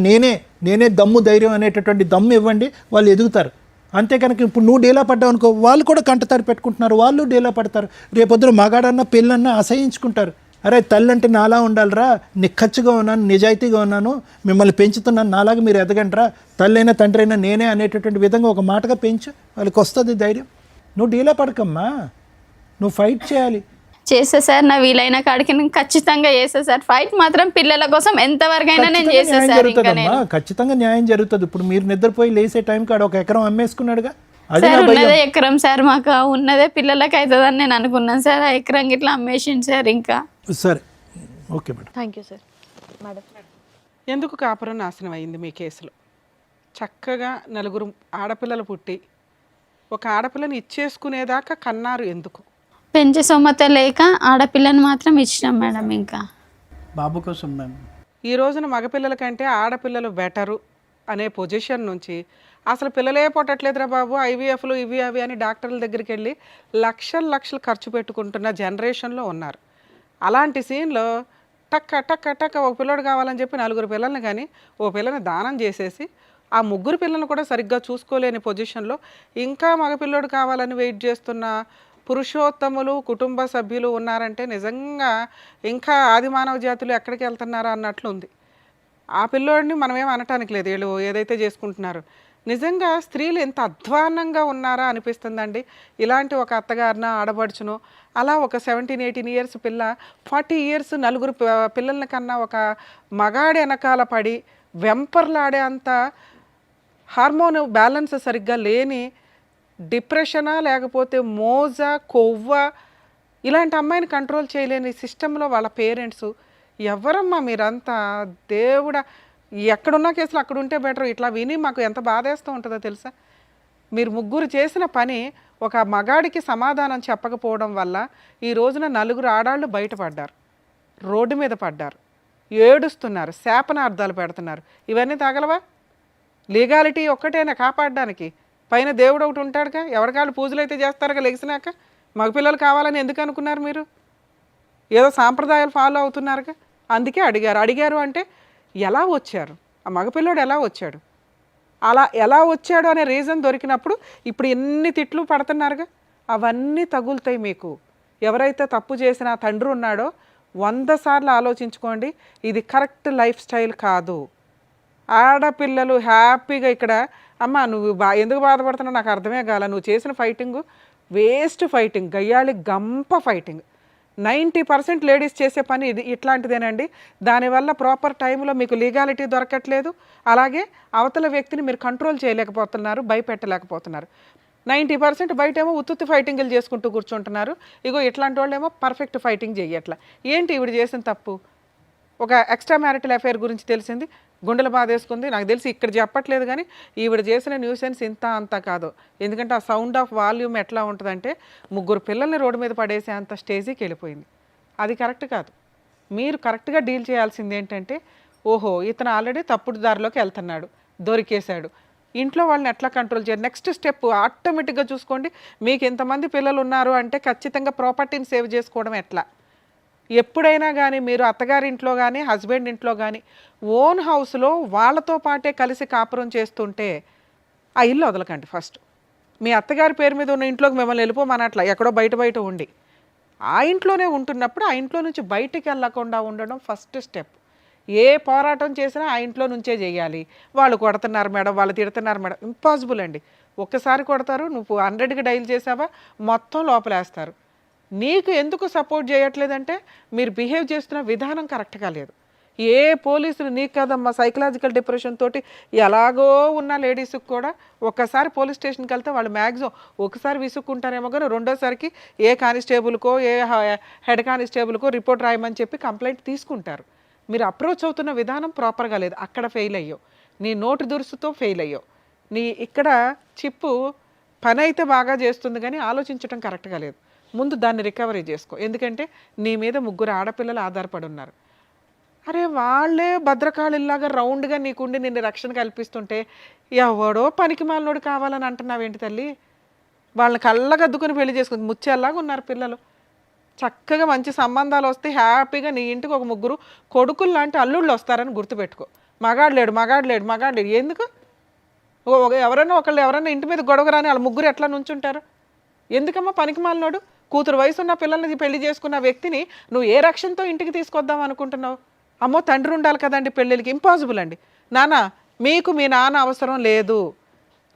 నేనే దమ్ము ధైర్యం అనేటటువంటి దమ్ము ఇవ్వండి, వాళ్ళు ఎదుగుతారు. అంతే కనుక ఇప్పుడు నువ్వు డేలా పడ్డావు అనుకో, వాళ్ళు కూడా కంటతారు పెట్టుకుంటున్నారు, వాళ్ళు డేలా పడతారు. రేపొద్దున మగాడన్నా పెళ్ళన్నా అసహించుకుంటారు. అరే తల్లి అంటే నాలా ఉండాలిరా, నిక్కచ్చిగా ఉన్నాను, నిజాయితీగా ఉన్నాను, మిమ్మల్ని పెంచుతున్నాను, నాలాగా మీరు ఎదగండిరా, తల్లి అయినా తండ్రి అయినా నేనే అనేటటువంటి విధంగా ఒక మాటగా పెంచు, వాళ్ళకి వస్తుంది ధైర్యం. నువ్వు డీలా పడకమ్మా, నువ్వు ఫైట్ చేయాలి. చేస్తా సార్, నా వీలైన కాడికి నేను ఖచ్చితంగా చేస్తా సార్. ఫైట్ మాత్రం పిల్లల కోసం ఎంతవరకైనా నేను చేస్తా సార్. ఖచ్చితంగా న్యాయం జరుగుతుంది. ఇప్పుడు మీరు నిద్రపోయి లేసే టైం కాడ 1 ఎకరం అమ్మేసుకున్నాడుగా, అది సార్ ఉన్నదే ఎకరం సార్, మాకు ఉన్నదే పిల్లలకి అవుతుందని నేను అనుకున్నాను సార్. ఆ ఎకరం ఇట్లా అమ్మేసింది సార్. ఇంకా సరే, okay madam. Thank you sir. Madam, ఎందుకు కాపురం నాశనం అయింది మీ కేసులో? చక్కగా 4 ఆడపిల్లలు పుట్టి ఒక ఆడపిల్లని ఇచ్చేసుకునేదాకా కన్నారు ఎందుకు? పెంచే సొమ్మత లేక ఆడపిల్లని మాత్రం ఇచ్చినాం మేడం. ఇంకా బాబు కోసం మేము ఈ రోజున మగపిల్లల కంటే ఆడపిల్లలు బెటరు అనే పొజిషన్ నుంచి అసలు పిల్లలే పుట్టట్లేదురా బాబు, ఐవీఎఫ్లు ఇవి అవి అని డాక్టర్ల దగ్గరికి వెళ్ళి లక్షలు ఖర్చు పెట్టుకుంటున్న జనరేషన్లో ఉన్నారు. అలాంటి సీన్లో టక్క ఒక పిల్లడు కావాలని చెప్పి 4 పిల్లల్ని కానీ ఓ పిల్లని దానం చేసేసి ఆ 3 పిల్లలను కూడా సరిగ్గా చూసుకోలేని పొజిషన్లో ఇంకా మగపిల్లడు కావాలని వెయిట్ చేస్తున్న పురుషోత్తములు కుటుంబ సభ్యులు ఉన్నారంటే నిజంగా ఇంకా ఆది మానవ జాతులు ఎక్కడికి వెళ్తున్నారా అన్నట్లు ఉంది. ఆ పిల్లోడిని మనం ఏం అనటానికి లేదు, వీళ్ళు ఏదైతే చేసుకుంటున్నారు. నిజంగా స్త్రీలు ఎంత అధ్వాన్నంగా ఉన్నారా అనిపిస్తుందండి. ఇలాంటి ఒక అత్తగారిన ఆడబడుచును అలా ఒక 17-18 ఇయర్స్ పిల్ల 40 ఇయర్స్ 4 పిల్లల కన్నా ఒక మగాడి వెనకాల పడి వెంపర్లాడే అంత హార్మోన్ బ్యాలెన్స్ సరిగ్గా లేని డిప్రెషనా లేకపోతే మోజా కొవ్వ ఇలాంటి అమ్మాయిని కంట్రోల్ చేయలేని సిస్టంలో వాళ్ళ పేరెంట్స్. ఎవరమ్మా మీరంతా? దేవుడా, ఎక్కడున్న కేసులు అక్కడ ఉంటే బెటర్. ఇట్లా విని మాకు ఎంత బాధేస్తూ ఉంటుందో తెలుసా? మీరు 3 చేసిన పని ఒక మగాడికి సమాధానం చెప్పకపోవడం వల్ల ఈ రోజున 4 ఆడాళ్ళు బయటపడ్డారు, రోడ్డు మీద పడ్డారు, ఏడుస్తున్నారు, శాపనార్థాలు పెడుతున్నారు. ఇవన్నీ తగలవా? లీగాలిటీ ఒక్కటేనా కాపాడడానికి? పైన దేవుడు ఒకటి ఉంటాడుగా, ఎవరికాళ్ళు పూజలు అయితే చేస్తారుగా లెగిసినాక. మగపిల్లలు కావాలని ఎందుకు అనుకున్నారు మీరు? ఏదో సాంప్రదాయాలు ఫాలో అవుతున్నారుగా, అందుకే అడిగారు అంటే ఎలా వచ్చారు, ఆ మగపిల్లడు ఎలా వచ్చాడు, అలా ఎలా వచ్చాడు అనే రీజన్ దొరికినప్పుడు ఇప్పుడు ఎన్ని తిట్లు పడుతున్నారుగా, అవన్నీ తగులుతాయి మీకు. ఎవరైతే తప్పు చేసిన తండ్రి ఉన్నాడో 100 సార్లు ఆలోచించుకోండి, ఇది కరెక్ట్ లైఫ్ స్టైల్ కాదు. ఆడపిల్లలు హ్యాపీగా ఇక్కడ అమ్మ నువ్వు ఎందుకు బాధపడుతున్నావు నాకు అర్థమే కాల, నువ్వు చేసిన ఫైటింగు వేస్ట్ ఫైటింగ్, గయ్యాళి గంప ఫైటింగ్. 90% లేడీస్ చేసే పని ఇది ఇట్లాంటిదేనండి. దానివల్ల ప్రాపర్ టైంలో మీకు లీగాలిటీ దొరకట్లేదు, అలాగే అవతల వ్యక్తిని మీరు కంట్రోల్ చేయలేకపోతున్నారు, భయపెట్టలేకపోతున్నారు. 90% బయటేమో ఉత్తుత్తి ఫైటింగ్లు చేసుకుంటూ కూర్చుంటున్నారు. ఇగో ఇట్లాంటి వాళ్ళు ఏమో పర్ఫెక్ట్ ఫైటింగ్ చెయ్యట్లా. ఏంటి ఈవిడ చేసిన తప్పు? ఒక ఎక్స్ట్రా మ్యారిటల్ అఫైర్ గురించి తెలిసింది, గుండెలు బాధేసుకుంది. నాకు తెలిసి ఇక్కడ చెప్పట్లేదు కానీ ఈవిడ చేసిన న్యూసెన్స్ ఇంత అంతా కాదు. ఎందుకంటే ఆ సౌండ్ ఆఫ్ వాల్యూమ్ ఎట్లా ఉంటుందంటే 3 పిల్లల్ని రోడ్డు మీద పడేసే అంత స్టేజ్కి వెళ్ళిపోయింది. అది కరెక్ట్ కాదు. మీరు కరెక్ట్గా డీల్ చేయాల్సింది ఏంటంటే, ఓహో ఇతను ఆల్రెడీ తప్పుడు దారిలోకి వెళ్తున్నాడు, దొరికేశాడు, ఇంట్లో వాళ్ళని ఎట్లా కంట్రోల్ చేయాలి? నెక్స్ట్ స్టెప్ ఆటోమేటిక్గా చూసుకోండి. మీకు ఇంతమంది పిల్లలు ఉన్నారు అంటే ఖచ్చితంగా ప్రాపర్టీని సేవ్ చేసుకోవడం ఎట్లా? ఎప్పుడైనా కానీ మీరు అత్తగారింట్లో కానీ హస్బెండ్ ఇంట్లో కానీ ఓన్ హౌస్లో వాళ్ళతో పాటే కలిసి కాపురం చేస్తుంటే ఆ ఇల్లు వదలకండి. ఫస్ట్ మీ అత్తగారి పేరు మీద ఉన్న ఇంట్లోకి మిమ్మల్ని వెళ్ళిపోమనట్లా, ఎక్కడో బయట ఉండి ఆ ఇంట్లోనే ఉంటున్నప్పుడు ఆ ఇంట్లో నుంచి బయటికి వెళ్ళకుండా ఉండడం ఫస్ట్ స్టెప్. ఏ పోరాటం చేసినా ఆ ఇంట్లో నుంచే చేయాలి. వాళ్ళు కొడుతున్నారు మేడం, వాళ్ళు తిడుతున్నారు మేడం, ఇంపాసిబుల్ అండి. ఒక్కసారి కొడతారు, నువ్వు 100కి డైల్ చేసావా మొత్తం లోపలేస్తారు. నీకు ఎందుకు సపోర్ట్ చేయట్లేదంటే మీరు బిహేవ్ చేస్తున్న విధానం కరెక్ట్గా లేదు. ఏ పోలీసులు నీకు కదమ్మా సైకలాజికల్ డిప్రెషన్ తోటి ఎలాగో ఉన్న లేడీస్కి కూడా ఒక్కసారి పోలీస్ స్టేషన్కి వెళ్తే వాళ్ళు మ్యాక్సిమం ఒకసారి విసుక్కుంటారేమో కానీ రెండోసారికి ఏ కానిస్టేబుల్కో ఏ హెడ్ కానిస్టేబుల్కో రిపోర్ట్ రాయమని చెప్పి కంప్లైంట్ తీసుకుంటారు. మీరు అప్రోచ్ అవుతున్న విధానం ప్రాపర్గా లేదు, అక్కడ ఫెయిల్ అయ్యో. నీ నోటి దురుసుతో ఫెయిల్ అయ్యో. నీ ఇక్కడ చిప్పు పని అయితే బాగా చేస్తుంది కానీ ఆలోచించడం కరెక్ట్గా లేదు. ముందు దాన్ని రికవరీ చేసుకో. ఎందుకంటే నీ మీద 3 ఆడపిల్లలు ఆధారపడి ఉన్నారు. అరే వాళ్ళే భద్రకాళిలాగా రౌండ్గా నీకుండి నిన్ను రక్షణ కల్పిస్తుంటే ఎవడో పనికి మాలినోడు కావాలని అంటున్నావేంటి తల్లి? వాళ్ళని కళ్ళగద్దుకుని పెళ్లి చేసుకుంది. ముచ్చేలాగా ఉన్నారు పిల్లలు. చక్కగా మంచి సంబంధాలు వస్తే హ్యాపీగా నీ ఇంటికి ఒక 3 కొడుకులు లాంటి అల్లుళ్ళు వస్తారని గుర్తుపెట్టుకో. మగాడు లేడు ఎందుకు? ఎవరైనా ఇంటి మీద గొడవ రాని వాళ్ళ 3 ఎట్లా నుంచుంటారు? ఎందుకమ్మా పనికి మాలినోడు? కూతురు వయసు ఉన్న పిల్లల్ని పెళ్లి చేసుకున్న వ్యక్తిని నువ్వు ఏ రక్షణతో ఇంటికి తీసుకొద్దాం అనుకుంటున్నావు? అమ్మో తండ్రి ఉండాలి కదండి పెళ్ళిళ్ళకి. ఇంపాసిబుల్ అండి. నాన్న మీకు మీ నాన్న అవసరం లేదు.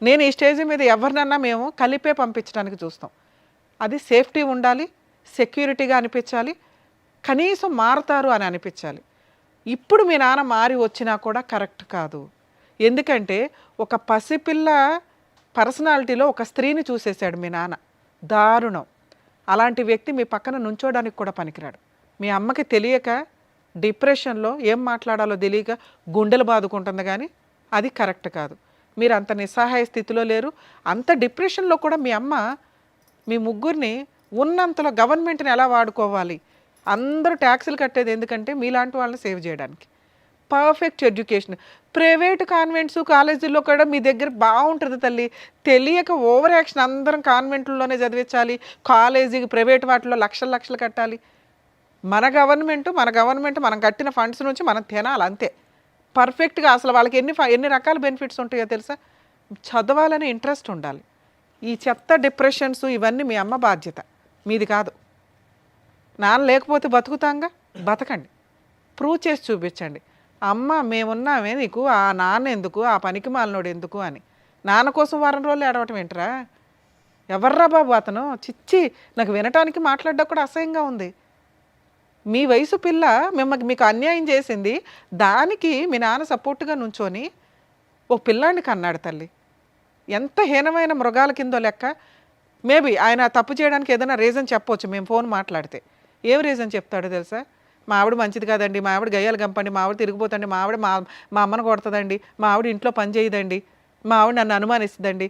నేను ఈ స్టేజ్ మీద ఎవరినన్నా మేము కలిపే పంపించడానికి చూస్తాం. అది సేఫ్టీ ఉండాలి, సెక్యూరిటీగా అనిపించాలి, కనీసం మారుతారు అని అనిపించాలి. ఇప్పుడు మీ నాన్న మారి వచ్చినా కూడా కరెక్ట్ కాదు. ఎందుకంటే ఒక పసిపిల్ల పర్సనాలిటీలో ఒక స్త్రీని చూసేశాడు మీ నాన్న. దారుణం. అలాంటి వ్యక్తి మీ పక్కన నుంచోడానికి కూడా పనికిరాడు. మీ అమ్మకి తెలియక డిప్రెషన్లో ఏం మాట్లాడాలో తెలియక గుండెలు బాదుకుంటుంది కానీ అది కరెక్ట్ కాదు. మీరు అంత నిస్సహాయ స్థితిలో లేరు. అంత డిప్రెషన్లో కూడా మీ అమ్మ మీ 3 ఉన్నంతలో గవర్నమెంట్ని ఎలా వాడుకోవాలి? అందరూ ట్యాక్సులు కట్టేది ఎందుకంటే మీలాంటి వాళ్ళని సేవ్ చేయడానికి. Perfect education. ప్రైవేట్ కాన్వెంట్స్ కాలేజీల్లో కూడా మీ దగ్గర బాగుంటుంది తల్లి. తెలియక ఓవర్ యాక్షన్. అందరం కాన్వెంట్లలోనే చదివించాలి, కాలేజీకి ప్రైవేట్ వాటిలో లక్షలు కట్టాలి. మన గవర్నమెంట్ మనం కట్టిన ఫండ్స్ నుంచి మనం తినాలి అంతే. పర్ఫెక్ట్గా అసలు వాళ్ళకి ఎన్ని రకాల బెనిఫిట్స్ ఉంటాయో తెలుసా? చదవాలని ఇంట్రెస్ట్ ఉండాలి. ఈ చెత్త డిప్రెషన్స్ ఇవన్నీ మీ అమ్మ బాధ్యత, మీది కాదు. నాన్న లేకపోతే బతుకుతాంగా, బతకండి, ప్రూవ్ చేసి చూపించండి. అమ్మ మేమున్నామే నీకు, ఆ నాన్న ఎందుకు, ఆ పనికి మాలినోడు ఎందుకు అని. నాన్న కోసం వారం రోజులు ఏడవటం ఏంటరా? ఎవర్రా బాబు అతను? చిచ్చి, నాకు వినటానికి మాట్లాడడం కూడా అసహ్యంగా ఉంది. మీ వయసు పిల్ల మీకు అన్యాయం చేసింది, దానికి మీ నాన్న సపోర్ట్గా నుంచొని ఒక పిల్లాడిని కన్నాడు తల్లి. ఎంత హీనమైన మృగాల కిందో లెక్క. మేబీ ఆయన తప్పు చేయడానికి ఏదైనా రీజన్ చెప్పవచ్చు మేము ఫోన్ మాట్లాడితే. ఏం రీజన్ చెప్తాడో తెలుసా? మా ఆవిడ మంచిది కాదండి, మా ఆవిడ గయ్యాలు గంపండి, మా ఆవిడ తిరిగిపోతండి, మా ఆవిడ మా అమ్మను కొడుతుందండి, మా ఆవిడ ఇంట్లో పని చేయదండి, మా ఆవిడ నన్ను అనుమానిస్తుందండి.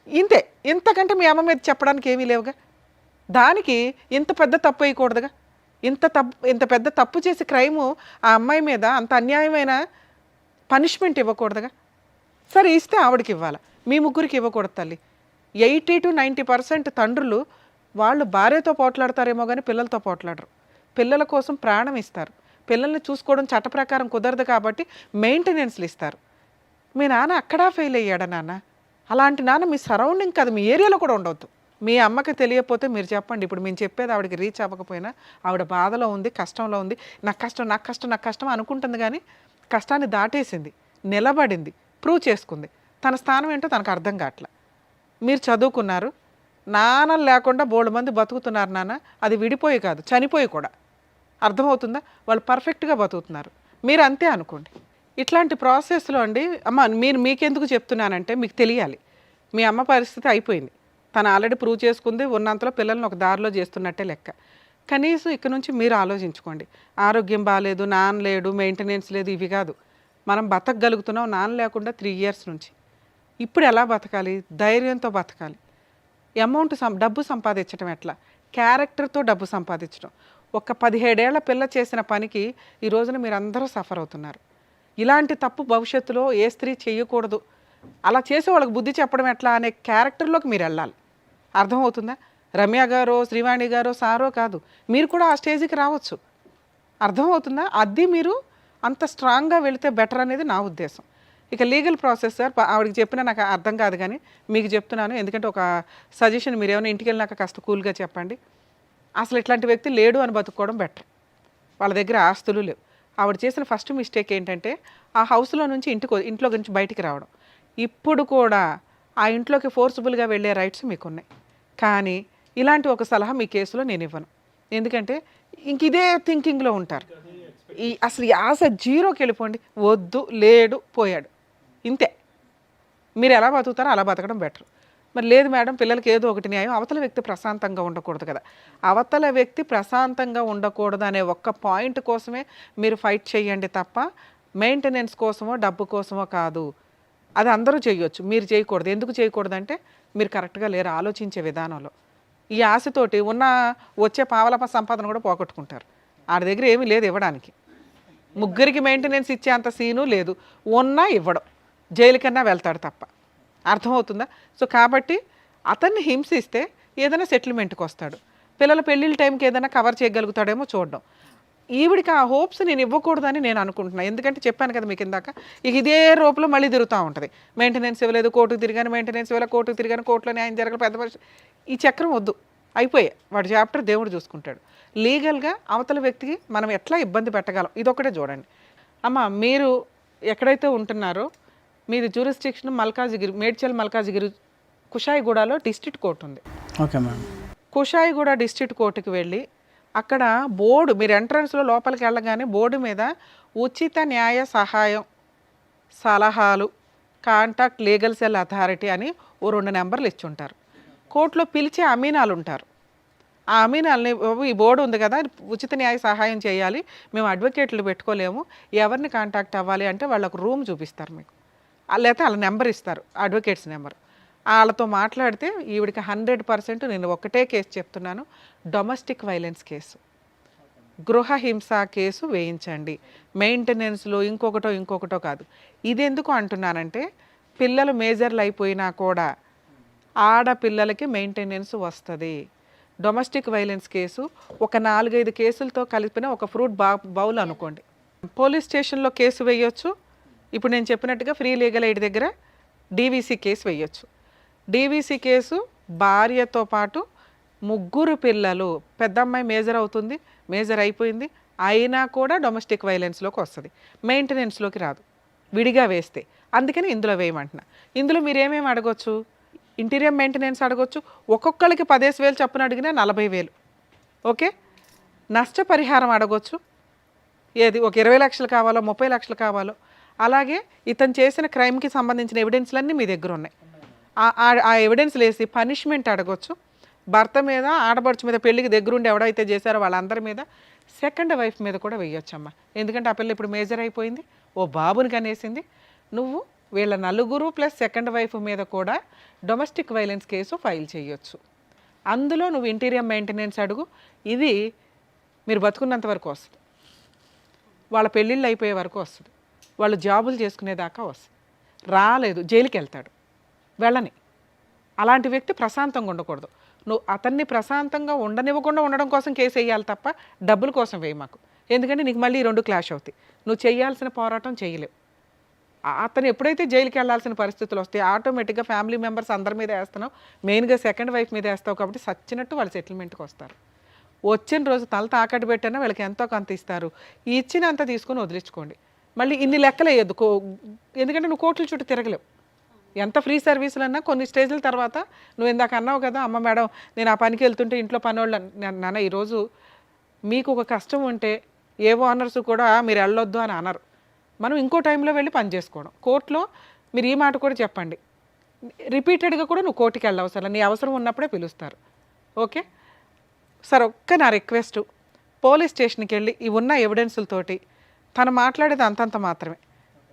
ఇంతే. ఇంతకంటే మీ అమ్మ మీద చెప్పడానికి ఏమీ లేవుగా. దానికి ఇంత పెద్ద తప్పు వేయకూడదుగా. ఇంత పెద్ద తప్పు చేసి క్రైము ఆ అమ్మాయి మీద అంత అన్యాయమైన పనిష్మెంట్ ఇవ్వకూడదుగా. సరే ఇస్తే ఆవిడకి ఇవ్వాలి, మీ 3కి ఇవ్వకూడదు తల్లి. 80 to 90% తండ్రులు వాళ్ళు భార్యతో పోట్లాడతారేమో కానీ పిల్లలతో పోట్లాడరు. పిల్లల కోసం ప్రాణం ఇస్తారు. పిల్లల్ని చూసుకోవడం చట్ట ప్రకారం కుదరదు కాబట్టి మెయింటెనెన్స్లు ఇస్తారు. మీ నాన్న అక్కడా ఫెయిల్ అయ్యాడా నాన్న? అలాంటి నాన్న మీ సరౌండింగ్ కాదు, మీ ఏరియాలో కూడా ఉండవద్దు. మీ అమ్మకి తెలియకపోతే మీరు చెప్పండి. ఇప్పుడు మేము చెప్పేది ఆవిడకి రీచ్ అవ్వకపోయినా ఆవిడ బాధలో ఉంది, కష్టంలో ఉంది. నాకు కష్టం అనుకుంటుంది కానీ కష్టాన్ని దాటేసింది, నిలబడింది, ప్రూవ్ చేసుకుంది. తన స్థానం ఏంటో తనకు అర్థం కావట్లా. మీరు చదువుకున్నారు, నాన్న లేకుండా బోల్డ్ మంది బతుకుతున్నారు నాన్న. అది విడిపోయి కాదు, చనిపోయి కూడా. అర్థమవుతుందా? వాళ్ళు పర్ఫెక్ట్గా బతుకుతున్నారు, మీరు అంతే అనుకోండి. ఇట్లాంటి ప్రాసెస్లో అండి అమ్మ మీకెందుకు చెప్తున్నానంటే మీకు తెలియాలి. మీ అమ్మ పరిస్థితి అయిపోయింది, తను ఆల్రెడీ ప్రూవ్ చేసుకుంది. ఉన్నంతలో పిల్లల్ని ఒక దారిలో చేస్తున్నట్టే లెక్క. కనీసం ఇక్కడ నుంచి మీరు ఆలోచించుకోండి. ఆరోగ్యం బాగాలేదు, నాన్న లేడు, మెయింటెనెన్స్ లేదు, ఇవి కాదు. మనం బతకగలుగుతున్నాం నాన్న లేకుండా 3 years నుంచి. ఇప్పుడు ఎలా బతకాలి? ధైర్యంతో బతకాలి. డబ్బు సంపాదించడం ఎట్లా? క్యారెక్టర్తో డబ్బు సంపాదించడం. ఒక 17 ఏళ్ల పిల్ల చేసిన పనికి ఈ రోజున మీరు అందరూ సఫర్ అవుతున్నారు. ఇలాంటి తప్పు భవిష్యత్తులో ఏ స్త్రీ చేయకూడదు. అలా చేసే వాళ్ళకి బుద్ధి చెప్పడం ఎట్లా అనే క్యారెక్టర్లోకి మీరు వెళ్ళాలి. అర్థమవుతుందా? రమ్య గారో శ్రీవాణి గారో సారో కాదు, మీరు కూడా ఆ స్టేజ్కి రావచ్చు. అర్థమవుతుందా? అది మీరు అంత స్ట్రాంగ్గా వెళితే బెటర్ అనేది నా ఉద్దేశం. ఇక లీగల్ ప్రాసెస్ సార్, ఆవిడకి చెప్పినా నాకు అర్థం కాదు కానీ మీకు చెప్తున్నాను, ఎందుకంటే ఒక సజెషన్, మీరు ఏమైనా ఇంటికి వెళ్ళినాక కాస్త కూల్గా చెప్పండి. అసలు ఇట్లాంటి వ్యక్తి లేడు అని బతుక్కోవడం బెటర్. వాళ్ళ దగ్గర ఆస్తులు లేవు. ఆవిడ చేసిన ఫస్ట్ మిస్టేక్ ఏంటంటే ఆ హౌస్లో నుంచి ఇంట్లో నుంచి బయటికి రావడం. ఇప్పుడు కూడా ఆ ఇంట్లోకి ఫోర్స్ఫుల్గా వెళ్ళే రైట్స్ మీకు ఉన్నాయి. కానీ ఇలాంటి ఒక సలహా మీ కేసులో నేను ఇవ్వను. ఎందుకంటే ఇంక ఇదే థింకింగ్లో ఉంటారు. అసలు ఈ ఆశ జీరోకి వెళ్ళిపోండి. వద్దు, లేడు, పోయాడు, ఇంతే. మీరు ఎలా బతుకుతారో అలా బతకడం బెటర్. మరి లేదు మేడం, పిల్లలకి ఏదో ఒకటి న్యాయం, అవతల వ్యక్తి ప్రశాంతంగా ఉండకూడదు కదా. అవతల వ్యక్తి ప్రశాంతంగా ఉండకూడదు అనే ఒక్క పాయింట్ కోసమే మీరు ఫైట్ చేయండి తప్ప మెయింటెనెన్స్ కోసమో డబ్బు కోసమో కాదు. అది అందరూ చేయొచ్చు, మీరు చేయకూడదు. ఎందుకు చేయకూడదు అంటే మీరు కరెక్ట్గా లేరు ఆలోచించే విధానంలో. ఈ ఆశతోటి వచ్చే పావలప సంపాదన కూడా పోగొట్టుకుంటారు. ఆడి దగ్గర ఏమీ లేదు ఇవ్వడానికి. ముగ్గురికి మెయింటెనెన్స్ ఇచ్చే అంత సీను లేదు. ఉన్నా ఇవ్వడం, జైలు కన్నా వెళ్తాడు తప్ప. అర్థమవుతుందా? సో కాబట్టి అతన్ని హింసిస్తే ఏదైనా సెటిల్మెంట్కి వస్తాడు. పిల్లల పెళ్ళిళ్ళ టైంకి ఏదైనా కవర్ చేయగలుగుతాడేమో చూడడం. ఈవిడికి ఆ హోప్స్ నేను ఇవ్వకూడదని నేను అనుకుంటున్నాను. ఎందుకంటే చెప్పాను కదా మీకు ఇందాక, ఇక ఇదే రూపంలో మళ్ళీ తిరుగుతూ ఉంటుంది. మెయింటెనెన్స్ ఇవ్వలేదు, కోర్టుకు తిరిగాను, మెయింటెనెన్స్ ఇవ్వలేదు, కోర్టుకు తిరిగాను, కోర్టులో న్యాయం జరగదు, పెద్ద పరిస్థితి. ఈ చక్రం వద్దు, అయిపోయాయి. వాడి చాప్టర్ దేవుడు చూసుకుంటాడు. లీగల్గా అవతల వ్యక్తికి మనం ఎట్లా ఇబ్బంది పెట్టగలం, ఇదొక్కటే చూడండి. అమ్మ, మీరు ఎక్కడైతే ఉంటున్నారో మీది జ్యూరిస్డిక్షన్ మల్కాజిగిరి, మేడ్చల్ మల్కాజిగిరి, కుషాయిగూడలో డిస్ట్రిక్ట్ కోర్టు ఉంది. Okay madam. కుషాయిగూడ డిస్ట్రిక్ట్ కోర్టుకి వెళ్ళి అక్కడ బోర్డు, మీరు ఎంట్రన్స్లో లోపలికి వెళ్ళగానే బోర్డు మీద ఉచిత న్యాయ సహాయం సలహాలు, కాంటాక్ట్ లీగల్ సెల్ అథారిటీ అని ఓ 2 నెంబర్లు ఇచ్చి ఉంటారు. కోర్టులో పిలిచే అమీనాలు ఉంటారు. ఆ అమీనాల్ని, ఈ బోర్డు ఉంది కదా, ఉచిత న్యాయ సహాయం చేయాలి, మేము అడ్వకేట్లు పెట్టుకోలేము, ఎవరిని కాంటాక్ట్ అవ్వాలి అంటే వాళ్ళకు రూమ్ చూపిస్తారు మీకు, లేకపోతే వాళ్ళ నెంబర్ ఇస్తారు, అడ్వకేట్స్ నెంబర్. వాళ్ళతో మాట్లాడితే ఈవిడికి 100%, నేను ఒకటే కేసు చెప్తున్నాను, డొమెస్టిక్ వైలెన్స్ కేసు, గృహహింస కేసు వేయించండి. మెయింటెనెన్స్లో ఇంకొకటో కాదు. ఇది ఎందుకు అంటున్నానంటే పిల్లలు మేజర్లు అయిపోయినా కూడా ఆడపిల్లలకి మెయింటెనెన్స్ వస్తుంది. డొమెస్టిక్ వైలెన్స్ కేసు ఒక 4-5 కేసులతో కలిపిన ఒక ఫ్రూట్ బౌల్ అనుకోండి. పోలీస్ స్టేషన్లో కేసు వేయొచ్చు. ఇప్పుడు నేను చెప్పినట్టుగా ఫ్రీ లీగల్ ఎయిడ్ దగ్గర డీవీసీ కేసు వేయొచ్చు. డీవీసీ కేసు భార్యతో పాటు 3 పిల్లలు, పెద్ద అమ్మాయి మేజర్ అయిపోయింది, అయినా కూడా డొమెస్టిక్ వైలెన్స్లోకి వస్తుంది, మెయింటెనెన్స్లోకి రాదు, విడిగా వేస్తే. అందుకని ఇందులో వేయమంటున్నా. ఇందులో మీరు ఏమేమి అడగొచ్చు? ఇంటీరియర్ మెయింటెనెన్స్ అడగొచ్చు. ఒక్కొక్కరికి 15,000 చొప్పున అడిగినా 40,000. ఓకే. నష్టపరిహారం అడగొచ్చు. ఏది ఒక 20 లక్షలు కావాలో 30 లక్షలు కావాలో. అలాగే ఇతను చేసిన క్రైమ్కి సంబంధించిన ఎవిడెన్స్లన్నీ మీ దగ్గర ఉన్నాయి. ఆ ఎవిడెన్స్లు వేసి పనిష్మెంట్ అడగొచ్చు. భర్త మీద, ఆడపడుచు మీద, పెళ్ళికి దగ్గరుండి ఎవడైతే చేశారో వాళ్ళందరి మీద, సెకండ్ వైఫ్ మీద కూడా వేయొచ్చమ్మా. ఎందుకంటే ఆ పిల్ల ఇప్పుడు మేజర్ అయిపోయింది, ఓ బాబుని కనేసింది. నువ్వు వీళ్ళ 4 ప్లస్ సెకండ్ వైఫ్ మీద కూడా డొమెస్టిక్ వైలెన్స్ కేసు ఫైల్ చేయొచ్చు. అందులో నువ్వు ఇంటీరియర్ మెయింటెనెన్స్ అడుగు. ఇది మీరు బతుకున్నంత వరకు వస్తుంది, వాళ్ళ పెళ్ళిళ్ళు అయిపోయే వరకు వస్తుంది, వాళ్ళు జాబులు చేసుకునేదాకా వస్తుంది. రాలేదు, జైలుకి వెళ్తాడు, వెళ్ళని. అలాంటి వ్యక్తి ప్రశాంతంగా ఉండకూడదు. నువ్వు అతన్ని ప్రశాంతంగా ఉండనివ్వకుండా ఉండడం కోసం కేసు వేయాలి తప్ప డబ్బుల కోసం వేయి మాకు. ఎందుకంటే నీకు మళ్ళీ 2 క్లాష్ అవుతాయి. నువ్వు చేయాల్సిన పోరాటం చేయలేవు. అతను ఎప్పుడైతే జైలుకి వెళ్ళాల్సిన పరిస్థితులు వస్తాయి, ఆటోమేటిక్గా ఫ్యామిలీ మెంబర్స్ అందరి మీద వేస్తున్నావు, మెయిన్గా సెకండ్ వైఫ్ మీద వేస్తావు. కాబట్టి సచ్చినట్టు వాళ్ళు సెటిల్మెంట్కి వస్తారు. వచ్చిన రోజు తల తాకట్టు పెట్టినా వీళ్ళకి ఎంతో కొంత ఇస్తారు, ఇచ్చినంత తీసుకొని వదిలించుకోండి. మళ్ళీ ఇన్ని లెక్కలు వేయద్దు, ఎందుకంటే నువ్వు కోర్టుల చుట్టూ తిరగలేవు. ఎంత ఫ్రీ సర్వీసులు అన్నా కొన్ని స్టేజ్ల తర్వాత, నువ్వు ఇందాక అన్నావు కదా, అమ్మ మేడం నేను ఆ పనికి వెళ్తుంటే ఇంట్లో పనివాళ్ళు, నాన్న ఈరోజు మీకు ఒక కష్టం ఉంటే ఏ ఓనర్స్ కూడా మీరు వెళ్ళొద్దు అని అనరు. మనం ఇంకో టైంలో వెళ్ళి పని చేసుకోవడం. కోర్టులో మీరు ఈ మాట కూడా చెప్పండి, రిపీటెడ్గా కూడా నువ్వు కోర్టుకి వెళ్ళవసరం, నీ అవసరం ఉన్నప్పుడే పిలుస్తారు. ఓకే సార్, ఒక్క నా రిక్వెస్ట్, పోలీస్ స్టేషన్కి వెళ్ళి ఈ ఉన్న ఎవిడెన్సులతోటి తను మాట్లాడేది అంతంత మాత్రమే.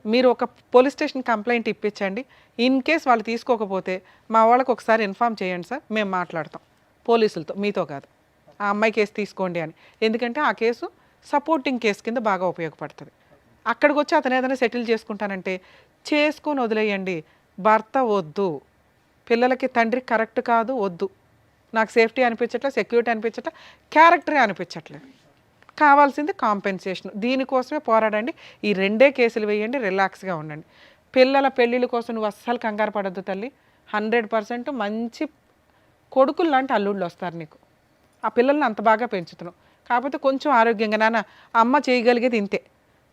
మీరు ఒక పోలీస్ స్టేషన్ కంప్లైంట్ ఇప్పించండి. ఇన్ కేస్ వాళ్ళు తీసుకోకపోతే మా వాళ్ళకి ఒకసారి ఇన్ఫామ్ చేయండి సార్, మేము మాట్లాడతాం పోలీసులతో, మీతో కాదు. ఆ అమ్మాయి కేసు తీసుకోండి అని. ఎందుకంటే ఆ కేసు సపోర్టింగ్ కేసు కింద బాగా ఉపయోగపడుతుంది. అక్కడికి వచ్చి అతను ఏదైనా సెటిల్ చేసుకుంటానంటే చేసుకొని వదిలేయండి. భర్త వద్దు, పిల్లలకి తండ్రి కరెక్ట్ కాదు వద్దు, నాకు సేఫ్టీ అనిపించట్లేదు, సెక్యూరిటీ అనిపించట్లేదు, క్యారెక్టరే అనిపించట్లేదు, కావాల్సింది కాంపెన్సేషన్. దీనికోసమే పోరాడండి. ఈ 2 కేసులు వేయండి, రిలాక్స్గా ఉండండి. పిల్లల పెళ్ళిళ్ళ కోసం నువ్వు అస్సలు కంగారు పడద్దు తల్లి. 100% మంచి కొడుకులు లాంటి అల్లుళ్ళు వస్తారు నీకు. ఆ పిల్లల్ని అంత బాగా పెంచుతున్నావు. కాకపోతే కొంచెం ఆరోగ్యంగా, నాన్న అమ్మ చేయగలిగేది ఇంతే,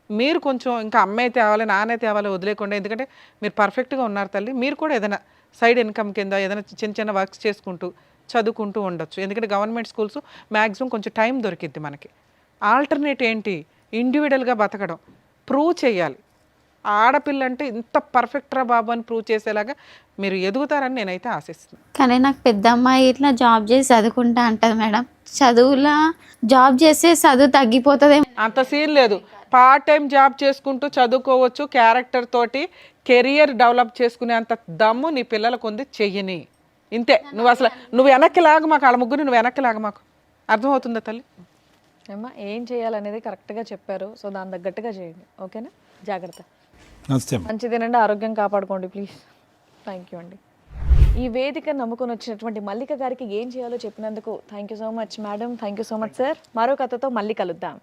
మీరు కొంచెం ఇంకా అమ్మాయి తేవాలి నాన్నే తేవాలి వదిలేకుండా, ఎందుకంటే మీరు పర్ఫెక్ట్గా ఉన్నారు తల్లి. మీరు కూడా ఏదైనా సైడ్ ఇన్కమ్ కింద ఏదైనా చిన్న చిన్న వర్క్స్ చేసుకుంటూ చదువుకుంటూ ఉండొచ్చు. ఎందుకంటే గవర్నమెంట్ స్కూల్స్ మ్యాక్సిమం కొంచెం టైం దొరికిద్ది మనకి. ఆల్టర్నేట్ ఏంటి, ఇండివిజువల్గా బతకడం, ప్రూవ్ చేయాలి. ఆడపిల్ల అంటే ఇంత పర్ఫెక్ట్ రా బాబు అని ప్రూవ్ చేసేలాగా మీరు ఎదుగుతారని నేనైతే ఆశిస్తున్నాను. కానీ నాకు పెద్ద అమ్మాయి ఇట్లా జాబ్ చేసి చదువుకుంటా అంటది మేడం. చదువులా జాబ్ చేస్తే చదువు తగ్గిపోతుంది. అంత సీన్ లేదు. పార్ట్ టైం జాబ్ చేసుకుంటూ చదువుకోవచ్చు. క్యారెక్టర్ తోటి కెరియర్ డెవలప్ చేసుకునే అంత దమ్ము నీ పిల్లలకు ఉంది, చెయ్యని. ఇంతే. నువ్వు అసలు నువ్వు వెనక్కి లాగు మాకు, వాళ్ళ ముగ్గురు నువ్వు వెనక్కి లాగు మాకు. అర్థమవుతుందా తల్లి? ఏమ్మా ఏం చేయాలనేది కరెక్ట్గా చెప్పారు. సో దాని తగ్గట్టుగా చేయండి, ఓకేనా? జాగ్రత్త. నమస్తే అమ్మా. మంచి తినండి, ఆరోగ్యం కాపాడుకోండి ప్లీజ్. థ్యాంక్ యూ అండి. ఈ వేదిక నమ్ముకొని వచ్చినటువంటి మల్లిక గారికి ఏం చేయాలో చెప్పినందుకు thank you so much madam. Thank you so much sir. మరో కథతో మళ్ళీ కలుద్దాం.